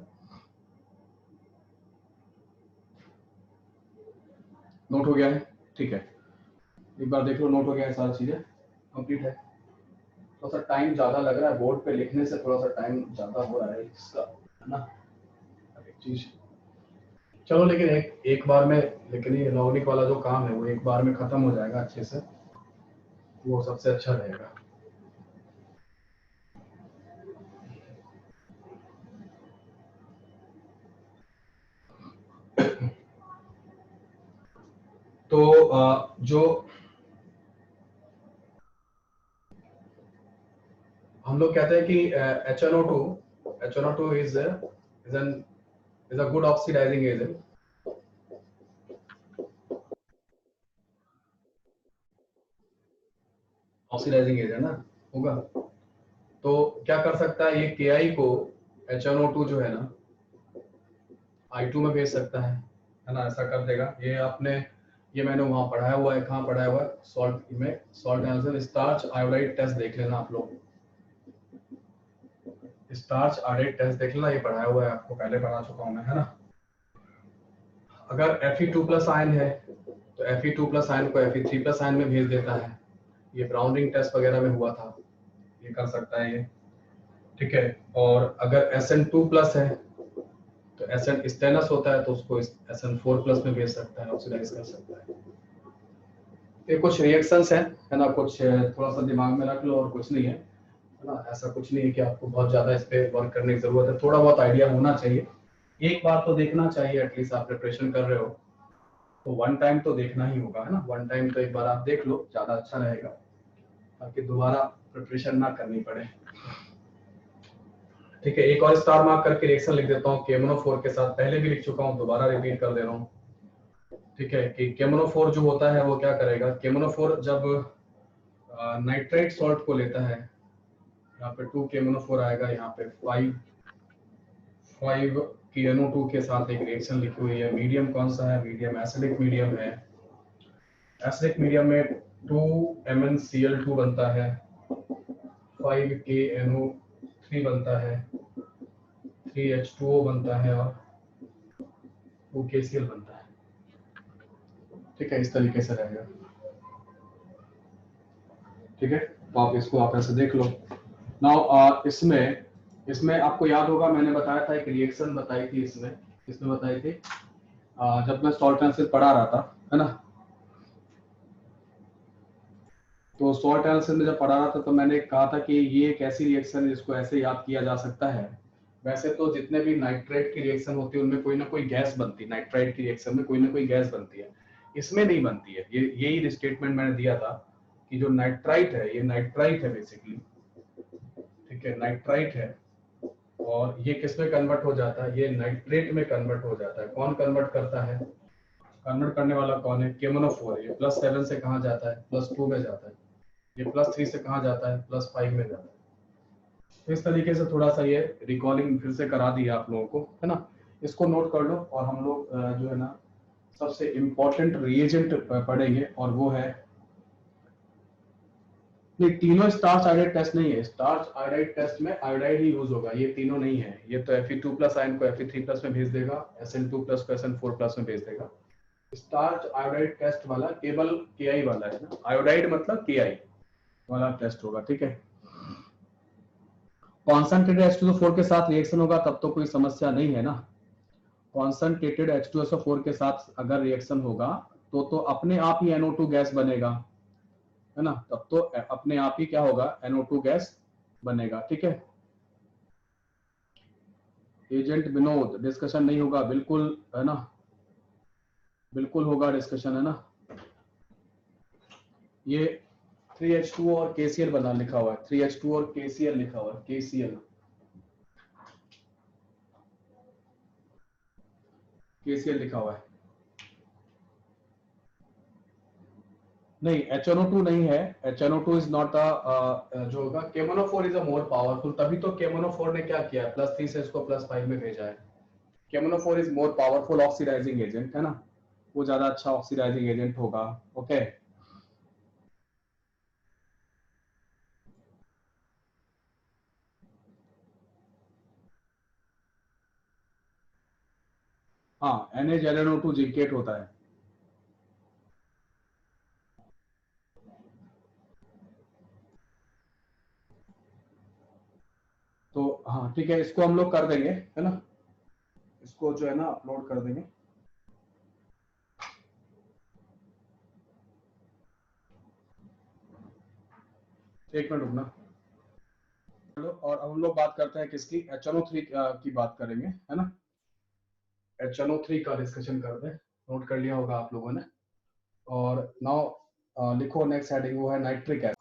नोट हो गया है? ठीक है, एक बार देख लो, नोट हो गया है, सारी चीजें कंप्लीट है। थोड़ा सा टाइम ज्यादा लग रहा है, बोर्ड पे लिखने से थोड़ा सा टाइम ज्यादा हो रहा है इसका, है ना, एक चीज। चलो लेकिन एक बार में, लेकिन ये लॉगिक वाला जो काम है वो एक बार में खत्म हो जाएगा अच्छे से, वो सबसे अच्छा रहेगा। तो जो हम लोग कहते हैं कि HNO2 is a good oxidising agent. Oxidising agent ना होगा, तो क्या कर सकता है ये KI को, HNO2 जो है ना I2 में भेज सकता है ना, ऐसा कर देगा ये आपने, ये मैंने वहां पढ़ाया हुआ है, कहाँ पढ़ाया हुआ है, सॉल्ट में, salt analysis starch iodide test देख लेना आप लोग, स्टार्च आयोडाइड टेस्ट देख लेना, ये पढ़ाया हुआ है आपको, पहले पढ़ा चुका हूँ मैं, है ना। अगर Fe2+ आयन है तो Fe2+ आयन को Fe3+ आयन में भेज देता है, ये ब्राउनिंग टेस्ट वगैरह में हुआ था, ये कर सकता है ये, ठीक है। और अगर SN2+ है तो SN स्टेनस होता है तो उसको SN4+ में भेज सकता है, ऑक्सीडाइज कर सकता है। ये कुछ रिएक्शंस हैं, है ना, कुछ थोड़ा सा दिमाग में रख लो, और कुछ नहीं है ना, ऐसा कुछ नहीं है कि आपको बहुत ज्यादा इस पे वर्क करने की जरूरत है, थोड़ा बहुत आइडिया होना चाहिए, एक बार तो देखना चाहिए एटलीस्ट, आप प्रिपरेशन कर रहे हो तो वन टाइम तो देखना ही होगा, है ना, वन टाइम तो एक बार आप देख लो, ज्यादा अच्छा रहेगा, ताकि दोबारा प्रिपरेशन ना करनी पड़े। ठीक है, एक और स्टार मार्क करके रिएक्शन लिख देता हूँ KMnO4 के साथ, पहले भी लिख चुका हूँ, दोबारा रिपीट कर दे रहा हूँ। ठीक है, कि KMnO4 जो होता है वो क्या करेगा, KMnO4 जब नाइट्राइट सॉल्ट को लेता है, यहाँ पे 2 KMnO4 आएगा, यहाँ पे 5 KNO2 के साथ एक रिएक्शन लिखी हुई है, मीडियम कौन सा है, मीडियम एसिडिक मीडियम है, एसिडिक मीडियम में 2 MnCl2 बनता है, 5 KNO3 बनता है, 3 H2O बनता है, और 2 KCl बनता है। ठीक है, इस तरीके से रहेगा, ठीक है, तो आप इसको आप ऐसे देख लो। नाउ इसमें इसमें आपको याद होगा मैंने बताया था, एक रिएक्शन बताई थी इसमें, इसमें बताई थी जब मैं सॉल्ट एनालिसिस पढ़ा रहा था, है ना, तो सॉल्ट एनालिसिस में जब पढ़ा रहा था तो मैंने कहा था कि ये एक ऐसी रिएक्शन है जिसको ऐसे याद किया जा सकता है। वैसे तो जितने भी नाइट्राइट की रिएक्शन होती है उनमें कोई ना कोई गैस बनती है, नाइट्राइट की रिएक्शन में कोई ना कोई गैस बनती है, इसमें नहीं बनती है, ये यही स्टेटमेंट मैंने दिया था कि जो नाइट्राइट है ये नाइट्राइट है बेसिकली, ठीक है, नाइट्राइट है, और ये किस में कन्वर्ट हो जाता है, ये नाइट्रेट में कन्वर्ट हो जाता है। कौन कन्वर्ट करता है, कन्वर्ट करने वाला कौन है, KMnO4, ये +7 से कहाँ जाता है, +2 में जाता है, ये +3 से कहाँ जाता है, +5 में जाता है। तो इस तरीके से थोड़ा सा ये रिकॉलिंग फिर से करा दिया आप लोगों को, है ना, इसको नोट कर लो, और हम लोग जो है ना सबसे इम्पोर्टेंट रिएजेंट पढ़ेंगे, और वो है, नहीं तीनों स्टार्च आयोडाइड टेस्ट नहीं है, स्टार्च आयोडाइड टेस्ट में आयोडाइड ही यूज होगा, ये तीनों नहीं है, ये तो Fe2+ आयन को Fe3+ में भेज देगा, SN2+ को SN4+ में भेज देगा। स्टार्च आयोडाइड टेस्ट वाला केवल KI वाला है ना, आयोडाइड मतलब KI वाला टेस्ट होगा, ठीक है। कॉन्सेंट्रेटेड H2SO4 के साथ रिएक्शन होगा तब तो कोई समस्या नहीं है ना, कॉन्सेंट्रेटेड H2SO4 के साथ अगर रिएक्शन होगा तो अपने आप ही NO2 गैस बनेगा, है ना, तब तो अपने आप ही क्या होगा, NO2 गैस बनेगा, ठीक है। एजेंट विनोद, डिस्कशन नहीं होगा, बिल्कुल, है ना, बिल्कुल होगा डिस्कशन, है ना। ये 3H2O और KCl बना लिखा हुआ है, 3H2O और KCl लिखा हुआ है, KCl लिखा हुआ है, नहीं HNO2 नहीं है, HNO2 इज नॉट जो होगा, KMnO4 is a more powerful, तभी तो KMnO4 ने क्या किया, +3 से इसको +5 में भेजा है। KMnO4 is more powerful oxidising agent, है ना, वो ज्यादा अच्छा ऑक्सीडाइजिंग एजेंट होगा, ओके। हाँ, NHLNO2 जिंकेट होता है, हाँ ठीक है, इसको हम लोग कर देंगे, है ना, इसको जो है ना अपलोड कर देंगे। एक मिनट रुकना। चलो, और अब हम लोग बात करते हैं किसकी, HNO3 की बात करेंगे, है ना। HNO3 का डिस्कशन करते हैं, नोट कर लिया होगा आप लोगों ने। और नाउ लिखो नेक्स्ट हेडिंग, वो है नाइट्रिक एसिड।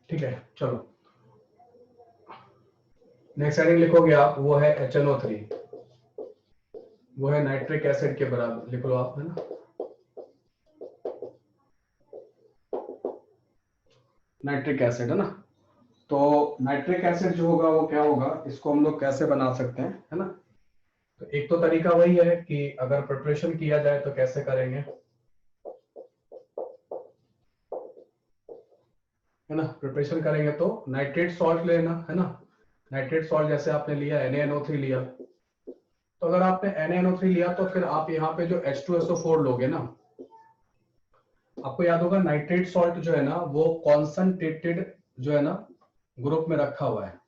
ठीक है, चलो नेक्स्ट हेडिंग लिखोगे आप, वो है HNO3, वो है नाइट्रिक एसिड के बराबर, लिख लो आप, है ना। नाइट्रिक एसिड, है ना। तो नाइट्रिक एसिड जो होगा वो क्या होगा, इसको हम लोग कैसे बना सकते हैं, है ना। तो एक तो तरीका वही है कि अगर प्रिपरेशन किया जाए तो कैसे करेंगे, है ना। प्रिपरेशन करेंगे तो नाइट्रेट सॉल्ट लेना, है ना। नाइट्रेट सॉल्ट जैसे आपने लिया NaNO3 लिया, तो अगर आपने NaNO3 लिया तो फिर आप यहाँ पे जो H2SO4 लोगे ना, आपको याद होगा नाइट्रेट सॉल्ट जो है ना वो कॉन्सनट्रेटेड जो है ना ग्रुप में रखा हुआ है।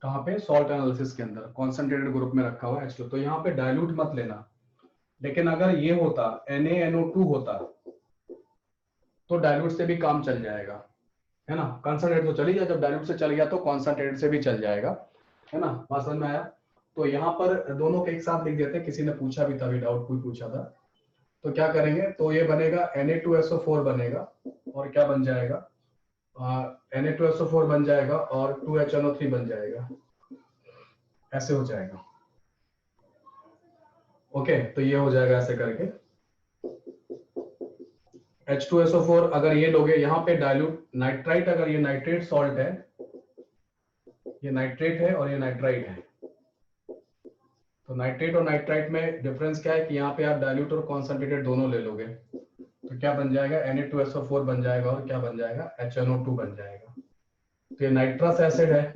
कहाँ पे, सॉल्ट एनालिसिस के अंदर कॉन्सनट्रेटेड ग्रुप में रखा हुआ है H2, तो यहाँ पे डाइल्यूट मत लेना। लेकिन अगर ये होता NaNO2 होता तो डाइल्यूट से भी काम चल जाएगा, है ना। कंसंट्रेट तो चली जाए, जब डाइल्यूट से चल गया तो कॉन्संट्रेट से भी चल जाएगा, है ना। बात समझ में आया। तो यहाँ पर दोनों के एक साथ लिख देते हैं, किसी ने पूछा भी था, अभी डाउट कोई पूछा था। तो क्या करेंगे, तो ये बनेगा Na2SO4 बनेगा, और क्या बन जाएगा, Na2SO4 बन जाएगा और 2HNO3 बन जाएगा, ऐसे हो जाएगा। ओके, तो ये हो जाएगा ऐसे करके। H2SO4 अगर ये लोगे, यहाँ पे डाइल्यूट नाइट्राइट, अगर ये नाइट्रेट सॉल्ट है, ये नाइट्रेट है और ये नाइट्राइट है, तो नाइट्रेट और नाइट्राइट में डिफरेंस क्या है कि यहाँ पे आप डाइल्यूट और कॉन्संट्रेटेड दोनों ले लोगे, तो क्या बन जाएगा, Na2SO4 बन जाएगा और क्या बन जाएगा, HNO2 बन जाएगा। तो ये नाइट्रस एसिड है,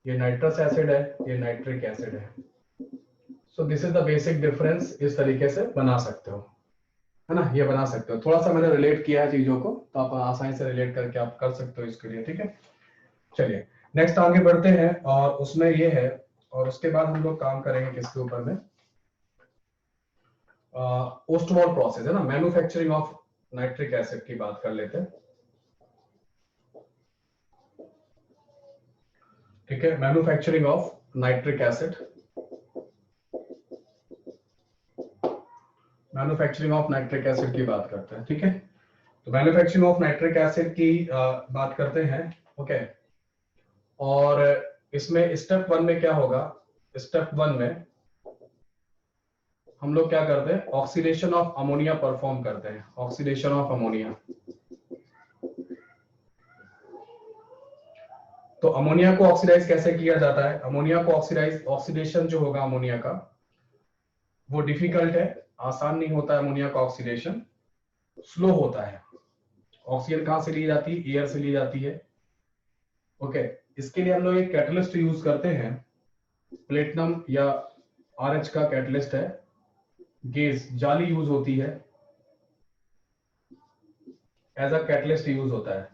ये नाइट्रस एसिड है, ये नाइट्रिक एसिड है। So this is the basic difference, इस तरीके से बना सकते हो, है ना। ये बना सकते हो, थोड़ा सा मैंने रिलेट किया है चीजों को, तो आप आसानी से रिलेट करके आप कर सकते हो इसके लिए, ठीक है। चलिए नेक्स्ट आगे बढ़ते हैं, और उसमें ये है, और उसके बाद हम लोग काम करेंगे किसके ऊपर में, ओस्टमोल प्रोसेस, है ना। मैन्युफैक्चरिंग ऑफ नाइट्रिक एसिड की बात कर लेते हैं, ठीक है। Manufacturing of nitric acid, manufacturing of nitric acid की बात करते हैं, ठीक है। तो मैन्युफैक्चरिंग ऑफ नाइट्रिक एसिड की बात करते हैं, ओके। और इसमें स्टेप 1 में क्या होगा, स्टेप 1 में हम लोग क्या करते हैं, ऑक्सीडेशन ऑफ अमोनिया परफॉर्म करते हैं, ऑक्सीडेशन ऑफ अमोनिया। तो अमोनिया को ऑक्सीडाइज कैसे किया जाता है, अमोनिया को ऑक्सीडेशन जो होगा अमोनिया का, वो डिफिकल्ट है, आसान नहीं होता है अमोनिया का ऑक्सीडेशन, स्लो होता है। ऑक्सीजन कहां से ली जाती है, एयर से ली जाती है, ओके। इसके लिए हम लोग एक कैटलिस्ट यूज करते हैं, प्लेटिनम या RH का कैटलिस्ट है, गेज जाली यूज होती है, एज अ कैटलिस्ट यूज होता है,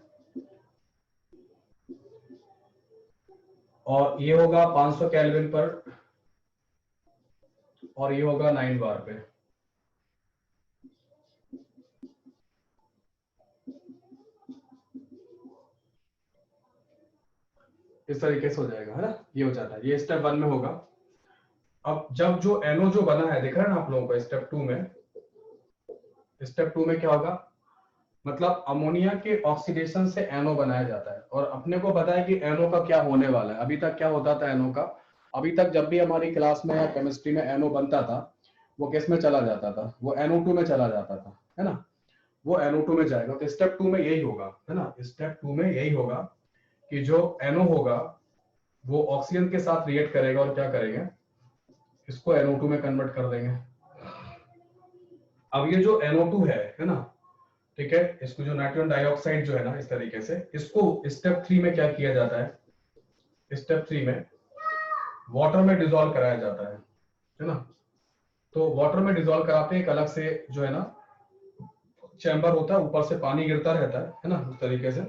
और ये होगा 500 केल्विन पर, और ये होगा 9 बार पे। इस तरीके से हो जाएगा, है ना। ये हो जाता है, ये स्टेप 1 में होगा। अब जब जो NO जो बना है, दिख रहा है ना आप लोगों को, स्टेप 2 में, स्टेप 2 में क्या होगा, मतलब अमोनिया के ऑक्सीडेशन से NO बनाया जाता है, और अपने को पता है कि NO का क्या होने वाला है। अभी तक क्या होता था NO का, अभी तक जब भी हमारी क्लास में या केमिस्ट्री में NO बनता था, वो किस में चला जाता था, वो NO2 में चला जाता था, है ना। वो NO2 में जाएगा। तो स्टेप 2 में यही होगा, है ना, स्टेप 2 में यही होगा कि जो NO होगा वो ऑक्सीजन के साथ रिएक्ट करेगा और क्या करेंगे, इसको NO2 में कन्वर्ट कर देंगे। अब ये जो NO2 है ना, ठीक है, इसको जो नाइट्रोजन डाइऑक्साइड जो है ना, इस तरीके से इसको स्टेप 3 में क्या किया जाता है, स्टेप 3 में वाटर में डिसॉल्व कराया जाता है ना। तो वाटर में डिसॉल्व कराते हैं, एक अलग से जो है ना चैम्बर होता है, ऊपर से पानी गिरता रहता है ना, उस तरीके से।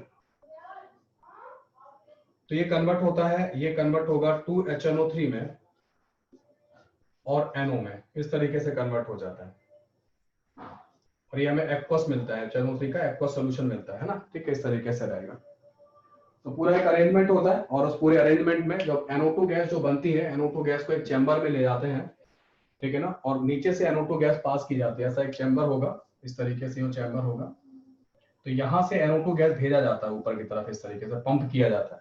तो ये कन्वर्ट होता है, ये कन्वर्ट होगा 2HNO3 में और NO में, इस तरीके से कन्वर्ट हो जाता है। और ये हमें एक्वस मिलता है, HNO3 का एक्वस सोल्यूशन मिलता है ना, ठीक है, इस तरीके से रहेगा। तो पूरा एक अरेंजमेंट होता है, और उस पूरे अरेंजमेंट में जब NO2 गैस जो बनती है, NO2 गैस को एक चैम्बर में ले जाते हैं, ठीक है ना, और नीचे से NO2 गैस पास की जाती है। ऐसा एक चैम्बर होगा, इस तरीके से वो चैम्बर होगा। तो यहाँ से NO2 गैस भेजा जाता है ऊपर की तरफ, इस तरीके से पंप किया जाता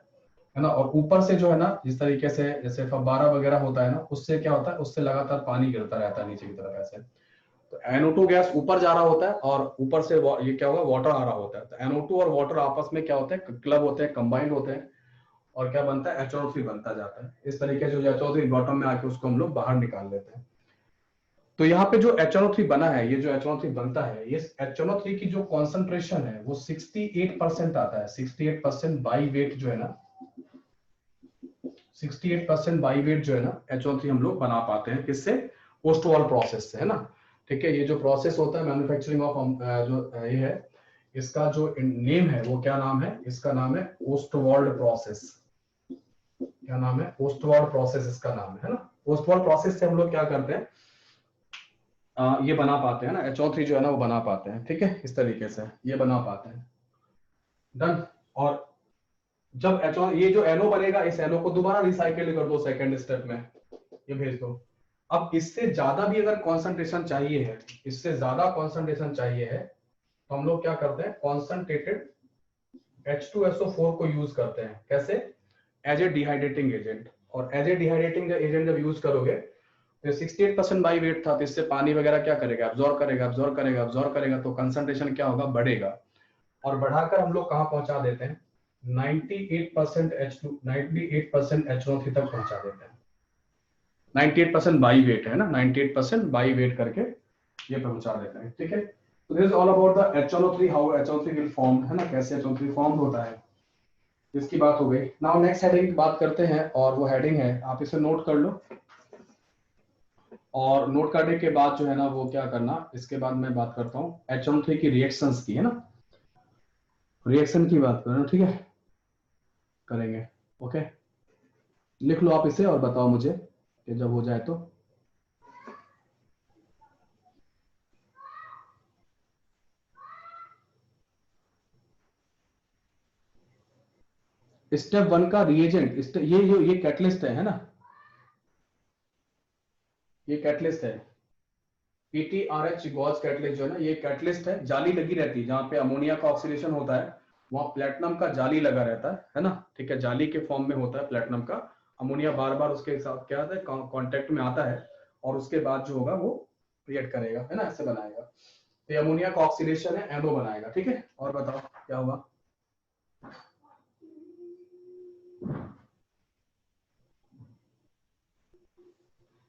है ना। और ऊपर से जो है ना, जिस तरीके से जैसे फव्वारा वगैरह होता है ना, उससे क्या होता है, उससे लगातार पानी गिरता रहता है नीचे की तरफ ऐसे। तो NO2 गैस ऊपर जा रहा होता है और ऊपर से ये क्या होगा, वाटर आ रहा होता है। तो NO2 और वाटर आपस में क्या होते हैं, क्लब होते हैं, कंबाइंड होते हैं, और क्या बनता है, HNO3 बनता जाता है। इस तरीके से जो HNO3 बॉटम में आके उसको हम लोग बाहर निकाल लेते हैं। तो यहाँ पे जो HNO3 बना है, ये जो HNO3 बनता है, ये HNO3 की जो कॉन्सेंट्रेशन है वो 68% आता है। 68% बाई वेट जो है ना, 68% बाई वेट जो है ना, HNO3 हम लोग बना पाते हैं, किससे, ओस्टवाल प्रोसेस से, है ना। ठीक है, ये जो प्रोसेस होता है मैन्युफैक्चरिंग ऑफ जो ये है, इसका जो नेम है वो क्या नाम है, इसका नाम है ओस्टवाल्ड प्रोसेस। क्या नाम है, ओस्टवाल्ड प्रोसेस इसका नाम है ना। ओस्टवाल्ड प्रोसेस से हम लोग क्या करते हैं, ये बना पाते हैं ना, HNO3 जो है ना वो बना पाते हैं, ठीक है, इस तरीके से ये बना पाते हैं। डन। और जब ये जो NO बनेगा, इस NO को दोबारा रिसाइकिल कर दो सेकंड स्टेप में, ये भेज दो। अब इससे ज्यादा भी अगर कॉन्सेंट्रेशन चाहिए है, इससे ज्यादा कॉन्सेंट्रेशन चाहिए है, तो हम लोग क्या करते हैं, कॉन्सेंट्रेटेड H2SO4 को यूज करते हैं। कैसे, एज ए डिहाइड्रेटिंग एजेंट। और एज ए डिहाइड्रेटिंग एजेंट जब यूज करोगे, तो 68% बाई वेट था, तो इससे पानी वगैरह क्या करेगा, अब्सॉर्ब करेगा, अब्सॉर्ब करेगा, अब्सॉर्ब करेगा, तो कंसंट्रेशन क्या होगा, बढ़ेगा। और बढ़ाकर हम लोग कहां पहुंचा देते हैं, 98% H2 98% HNO3 तक पहुंचा देते हैं। 98% बाई वेट है ना, 98% बाई वेट करके ये पहुंचा देते हैं, ठीक है। तो this is all about the HNO3, how HNO3 will form, है ना, कैसे HNO3 फॉर्म होता है, इसकी बात हो गई। नाउ नेक्स्ट हेडिंग की बात करते हैं, और वो हेडिंग है, आप इसे नोट कर लो। और नोट करने के बाद जो है ना वो क्या करना, इसके बाद मैं बात करता हूँ HNO3 की रिएक्शंस की, है ना, रिएक्शन की बात करना, ठीक है, करेंगे। ओके, लिख लो आप इसे और बताओ मुझे कि जब हो जाए तो। स्टेप 1 का रिएजेंट, ये कैटलिस्ट है ना, ये कैटलिस्ट है, PTRH गॉस कैटलिस्ट जो है ना, ये कैटलिस्ट है। जाली लगी रहती है, जहां पे अमोनिया का ऑक्सीडेशन होता है वहां प्लेटिनम का जाली लगा रहता है ना, ठीक है, जाली के फॉर्म में होता है प्लेटिनम का। अमोनिया बार बार उसके साथ क्या होता है, कांटेक्ट में आता है, और उसके बाद जो होगा वो रिएक्ट करेगा, है ना, ऐसे बनाएगा। तो अमोनिया का ऑक्सीडेशन है, NO बनाएगा, ठीक है। और बताओ क्या हुआ,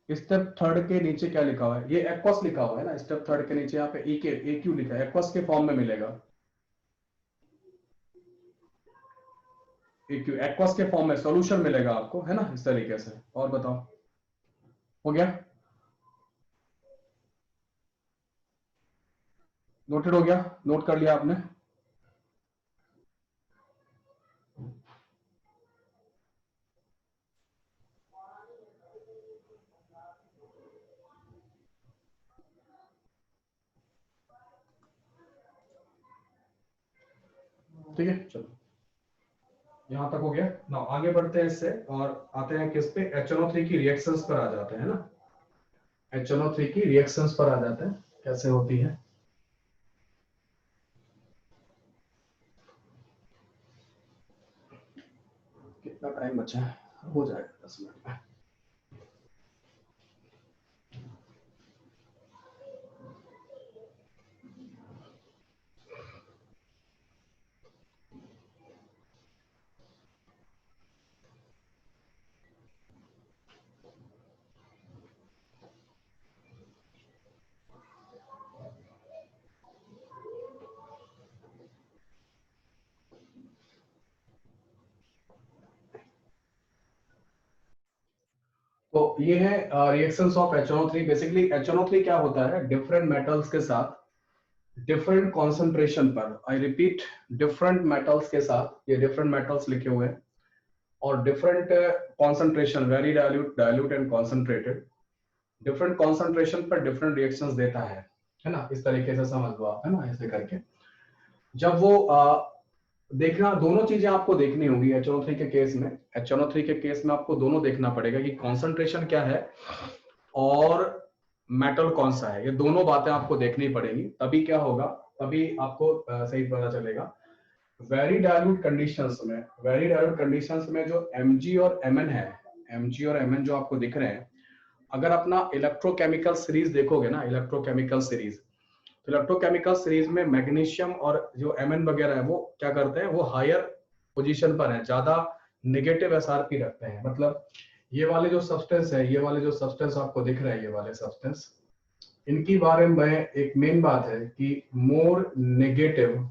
स्टेप थर्ड के नीचे क्या लिखा हुआ है, ये एक्वस लिखा हुआ है ना, स्टेप थर्ड के नीचे यहाँ पे EQ लिखा है, एक्वस के फॉर्म में मिलेगा, EQ एक्वस के फॉर्म में सॉल्यूशन मिलेगा आपको, है ना, इस तरीके से। और बताओ, हो गया, नोटेड हो गया, नोट कर लिया आपने। ठीक है, चलो यहां तक हो गया ना, आगे बढ़ते हैं इससे, और आते हैं किस पे, HNO3 की रिएक्शंस पर आ जाते हैं ना, HNO3 की रिएक्शंस पर आ जाते हैं, कैसे होती है। कितना टाइम बचा है, हो जाएगा 10 मिनट में। तो ये है reactions of HNO3। Basically HNO3 क्या होता है, डिफरेंट मेटल्स के साथ डिफरेंट कॉन्सेंट्रेशन पर, आई रिपीट, डिफरेंट मेटल्स के साथ, ये डिफरेंट मेटल्स लिखे हुए हैं, और different concentration, very dilute, dilute and concentrated, different concentration पर डिफरेंट रिएक्शंस देता है ना। इस तरीके से समझ लो आप, है ना, ऐसे करके। जब वो देखना, दोनों चीजें आपको देखनी होंगी HNO3 के केस में। HNO3 के केस में आपको दोनों देखना पड़ेगा कि कॉन्सेंट्रेशन क्या है और मेटल कौन सा है, ये दोनों बातें आपको देखनी पड़ेगी, तभी क्या होगा, तभी आपको सही पता चलेगा। वेरी डाइल्यूट कंडीशंस में, वेरी डाइल्यूट कंडीशंस में जो Mg और Mn है, Mg और Mn जो आपको दिख रहे हैं, अगर अपना इलेक्ट्रोकेमिकल सीरीज देखोगे ना, इलेक्ट्रोकेमिकल सीरीज, तो इलेक्ट्रोकेमिकल सीरीज में मैग्नीशियम और जो Mn वगैरह है वो क्या करते हैं, वो हायर पोजीशन पर है, ज्यादा नेगेटिव SRP रखते हैं। मतलब ये वाले जो सब्सटेंस है, ये वाले जो सब्सटेंस आपको दिख रहे हैं, ये वाले सब्सटेंस, इनकी बारे में एक मेन बात है कि मोर नेगेटिव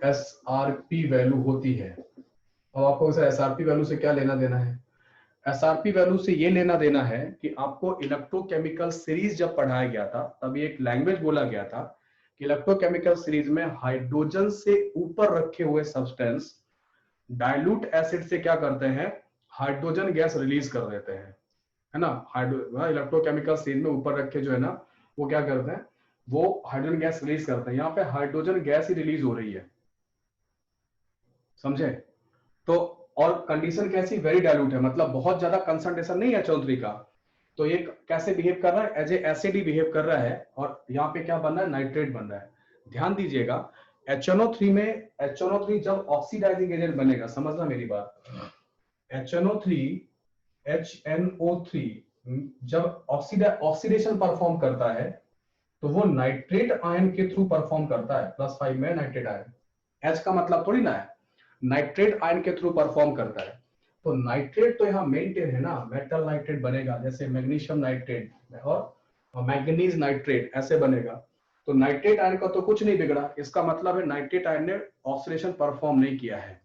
SRP वैल्यू होती है। अब आपको इसे SRP वैल्यू से क्या लेना देना है, SRP वैल्यू से ये लेना देना है कि आपको इलेक्ट्रोकेमिकल सीरीज जब पढ़ाया गया था, तब एक लैंग्वेज बोला गया था कि इलेक्ट्रोकेमिकल सीरीज में हाइड्रोजन से ऊपर रखे हुए सब्सटेंस डाइल्यूट एसिड से क्या करते हैं, हाइड्रोजन गैस रिलीज कर देते हैं, है ना। इलेक्ट्रोकेमिकल सीरीज में ऊपर रखे जो है ना, वो क्या करते हैं, वो हाइड्रोजन गैस रिलीज करते हैं। यहाँ पे हाइड्रोजन गैस ही रिलीज हो रही है, समझे। तो और कंडीशन कैसी, वेरी डाइल्यूट है, मतलब बहुत ज्यादा कंसंट्रेशन नहीं है HNO3 का। तो ये कैसे बिहेव कर रहा है, एज ए एसिड ही बिहेव कर रहा है, और यहाँ पे क्या बन रहा है, नाइट्रेट बन रहा है। ध्यान दीजिएगा, HNO3 में, HNO3 जब ऑक्सीडाइजिंग एजेंट बनेगा, समझना मेरी बात, HNO3 जब ऑक्सीडेशन परफॉर्म करता है, तो वो नाइट्रेट आयन के थ्रू परफॉर्म करता है। +5 में नाइट्रेट आयन, H का मतलब थोड़ी ना है, नाइट्रेट आयन के थ्रू परफॉर्म करता है। तो नाइट्रेट तो यहाँ मेंटेन है ना, मेटल नाइट्रेट बनेगा, जैसे मैग्नीशियम नाइट्रेट और मैंगनीज नाइट्रेट ऐसे बनेगा। तो नाइट्रेट आयन का तो कुछ नहीं बिगड़ा, इसका मतलब है नाइट्रेट आयन ने ऑक्सीडेशन परफॉर्म नहीं किया है।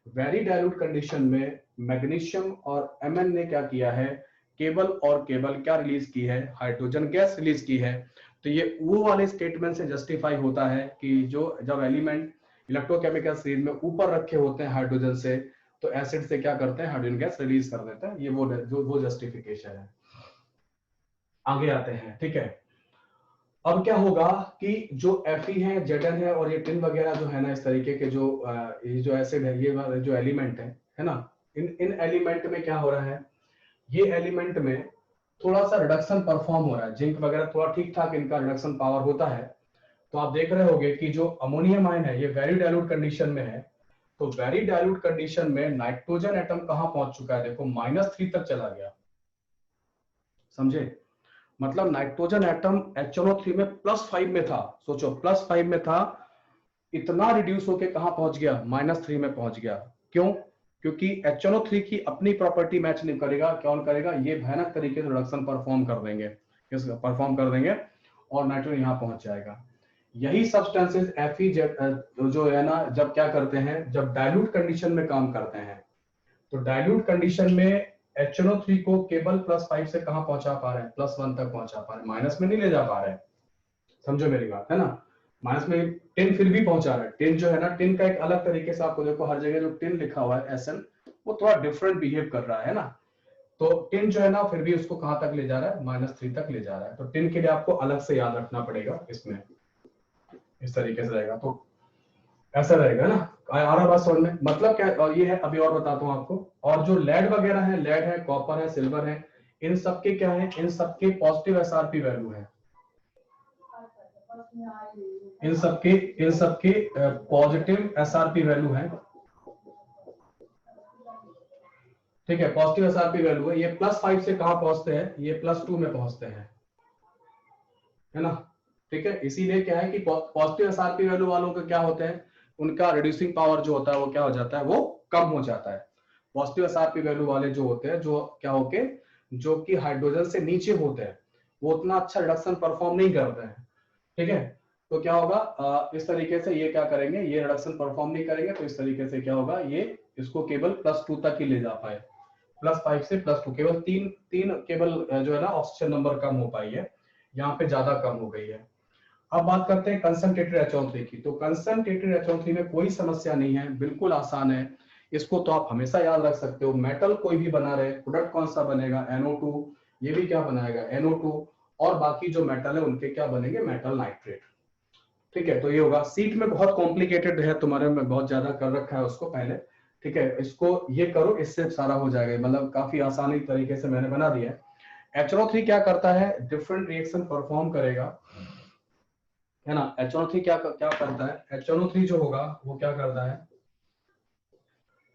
वेरी डाइल्यूट कंडीशन में मैग्नीशियम और Mn ने क्या किया है, केवल और केवल क्या रिलीज की है, हाइड्रोजन गैस रिलीज की है। तो ये वो वाले स्टेटमेंट से जस्टिफाई होता है कि जो जब एलिमेंट इलेक्ट्रोकेमिकल सीरीज में ऊपर रखे होते हैं हाइड्रोजन से, तो एसिड से क्या करते हैं, हाइड्रोजन गैस रिलीज कर देते हैं। ये वो जस्टिफिकेशन है। आगे आते हैं, ठीक है। अब क्या होगा कि जो Fe है, Zn है, और ये टिन वगैरह जो है ना, इस तरीके के जो ये जो एसिड है, ये वाले जो एलिमेंट है ना, इन एलिमेंट में क्या हो रहा है, ये एलिमेंट में थोड़ा सा रिडक्शन परफॉर्म हो रहा है। जिंक वगैरह थोड़ा ठीक ठाक इनका रिडक्शन पावर होता है। तो आप देख रहे होंगे कि जो अमोनियम आयन है, ये वेरी डाइल्यूट कंडीशन में है। तो वेरी डाइल्यूट कंडीशन में नाइट्रोजन एटम कहां पहुंच चुका है, देखो -3 तक चला गया, समझे। मतलब नाइट्रोजन एटम HNO3 में +5 में था, सोचो +5 में था, इतना रिड्यूस होके कहां पहुंच गया, -3 में पहुंच गया। क्यों, क्योंकि HNO3 की अपनी प्रॉपर्टी मैच नहीं करेगा, कौन करेगा, ये भयानक तरीके से रिडक्शन परफॉर्म कर देंगे, परफॉर्म कर देंगे, और नाइट्रोजन यहां पहुंच जाएगा। यही सब्सटेंसेस Fe जो है ना, जब क्या करते हैं, जब डाइल्यूट कंडीशन में काम करते हैं, तो डाइल्यूट कंडीशन में HNO3 को केवल +5 से कहां पहुंचा पा रहे हैं, +1 तक पहुंचा पा रहे हैं, माइनस में नहीं ले जा पा रहे हैं। समझो मेरी बात, है ना। माइनस में टिन फिर भी पहुंचा रहा है। टिन जो है ना, टिन का एक अलग तरीके से आपको देखो, हर जगह जो टिन लिखा हुआ है SN, वो थोड़ा डिफरेंट बिहेव कर रहा है ना। तो टिन जो है ना, फिर भी उसको कहां तक ले जा रहा है, -3 तक ले जा रहा है। तो टिन के लिए आपको अलग से याद रखना पड़ेगा, इसमें इस तरीके से रहेगा, तो ऐसा रहेगा ना। आ रहा बात समझ में, मतलब क्या, और ये है, अभी और बताता हूँ आपको। और जो लेड वगैरह है, लेड है, कॉपर है, सिल्वर है, इन सबके क्या है, इन सबके पॉजिटिव SRP वैल्यू है। इन सबके पॉजिटिव SRP वैल्यू है, ठीक है, पॉजिटिव SRP वैल्यू है। ये +5 से कहां पहुंचते हैं, ये +2 में पहुंचते हैं, है ना। ठीक है, इसीलिए क्या है कि पॉजिटिव SRP वैल्यू वालों का क्या होता है, उनका रिड्यूसिंग पावर जो होता है वो क्या हो जाता है, वो कम हो जाता है। पॉजिटिव SRP वैल्यू वाले जो होते हैं, जो क्या होके, जो कि हाइड्रोजन से नीचे होते हैं, वो उतना अच्छा रिडक्शन परफॉर्म नहीं करते हैं। ठीक है, तो क्या होगा, इस तरीके से ये क्या करेंगे, ये रिडक्शन परफॉर्म नहीं करेंगे, तो इस तरीके से क्या होगा, ये इसको केवल +2 तक ही ले जा पाए। +5 से +2, केवल तीन तीन केवल जो है ना ऑक्सीजन नंबर कम हो पाई है, यहाँ पे ज्यादा कम हो गई है। अब बात करते हैं कंसंट्रेटेड HO3 की। तो कंसंट्रेटेड HO3 में कोई समस्या नहीं है, बिल्कुल आसान है। इसको तो आप हमेशा याद रख सकते हो। मेटल कोई भी बना रहे, प्रोडक्ट कौन सा बनेगा, NO2, ये भी क्या बनाएगा, NO2, और बाकी जो मेटल है उनके क्या बनेंगे, मेटल नाइट्रेट। ठीक है, तो ये होगा। सीट में बहुत कॉम्प्लिकेटेड है तुम्हारे में, बहुत ज्यादा कर रखा है उसको पहले। ठीक है, इसको ये करो, इससे सारा हो जाएगा, मतलब काफी आसानी तरीके से मैंने बना दिया है। HNO3 क्या करता है, डिफरेंट रिएक्शन परफॉर्म करेगा, है ना। HNO3 क्या क्या करता है, HNO3 जो होगा वो क्या करता है,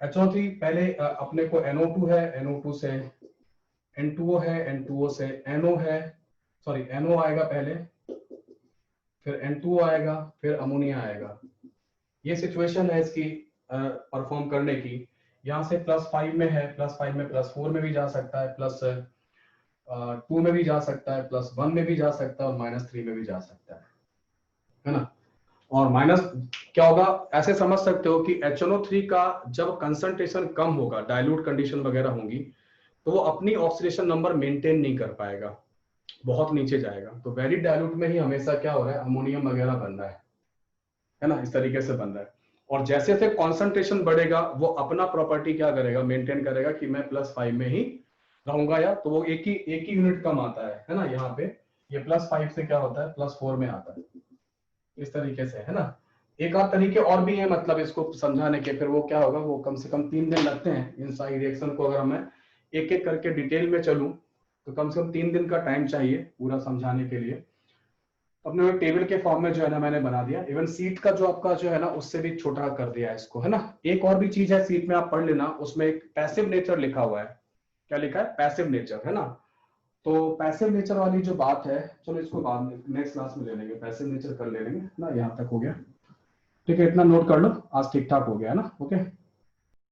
HNO3 पहले अपने को NO2 है, NO2 से N2O है, N2O से NO है, सॉरी NO आएगा पहले, फिर N2O आएगा, फिर अमोनिया आएगा। ये सिचुएशन है इसकी परफॉर्म करने की। यहाँ से +5 में है, +5 में +4 में भी जा सकता है, +2 में भी जा सकता है, +1 में भी जा सकता है, और -3 में भी जा सकता है ना। और माइनस क्या होगा, ऐसे समझ सकते हो कि HNO3 का जब कंसंट्रेशन कम होगा, डाइल्यूट कंडीशन वगैरह होंगी, तो वो अपनी ऑक्सीडेशन नंबर मेंटेन नहीं कर पाएगा, बहुत नीचे जाएगा। तो वेरी डाइल्यूट में ही हमेशा क्या हो रहा है, अमोनियम वगैरह बन रहा है ना, इस तरीके से बन रहा है। और जैसे जैसे कॉन्सेंट्रेशन बढ़ेगा, वो अपना प्रॉपर्टी क्या करेगा, मेंटेन करेगा कि मैं +5 में ही रहूंगा, या तो वो एक ही यूनिट कम आता है ना। यहाँ पे ये +5 से क्या होता है, +4 में आता है, इस तरीके से, है ना। एक आध तरीके और भी है, मतलब इसको समझाने के, फिर वो क्या होगा, वो कम से कम 3 दिन लगते हैं इन सारी रिएक्शन को। अगर मैं एक एक करके डिटेल में चलूं तो कम से कम 3 दिन का टाइम चाहिए पूरा समझाने के लिए। अपने टेबल के फॉर्म में जो है ना मैंने बना दिया। इवन सीट का जो आपका जो है ना, उससे भी छोटा कर दिया है इसको, है ना। एक और भी चीज है सीट में, आप पढ़ लेना, उसमें एक पैसिव नेचर लिखा हुआ है। क्या लिखा है, पैसिव नेचर, है ना। तो पैसिव नेचर वाली जो बात है, चलो इसको बाद में नेक्स्ट क्लास में ले लेंगे, पैसिव नेचर कर ले लेंगे ना। यहाँ तक हो गया, ठीक है, इतना नोट कर लो, आज ठीक ठाक हो गया है ना, ओके।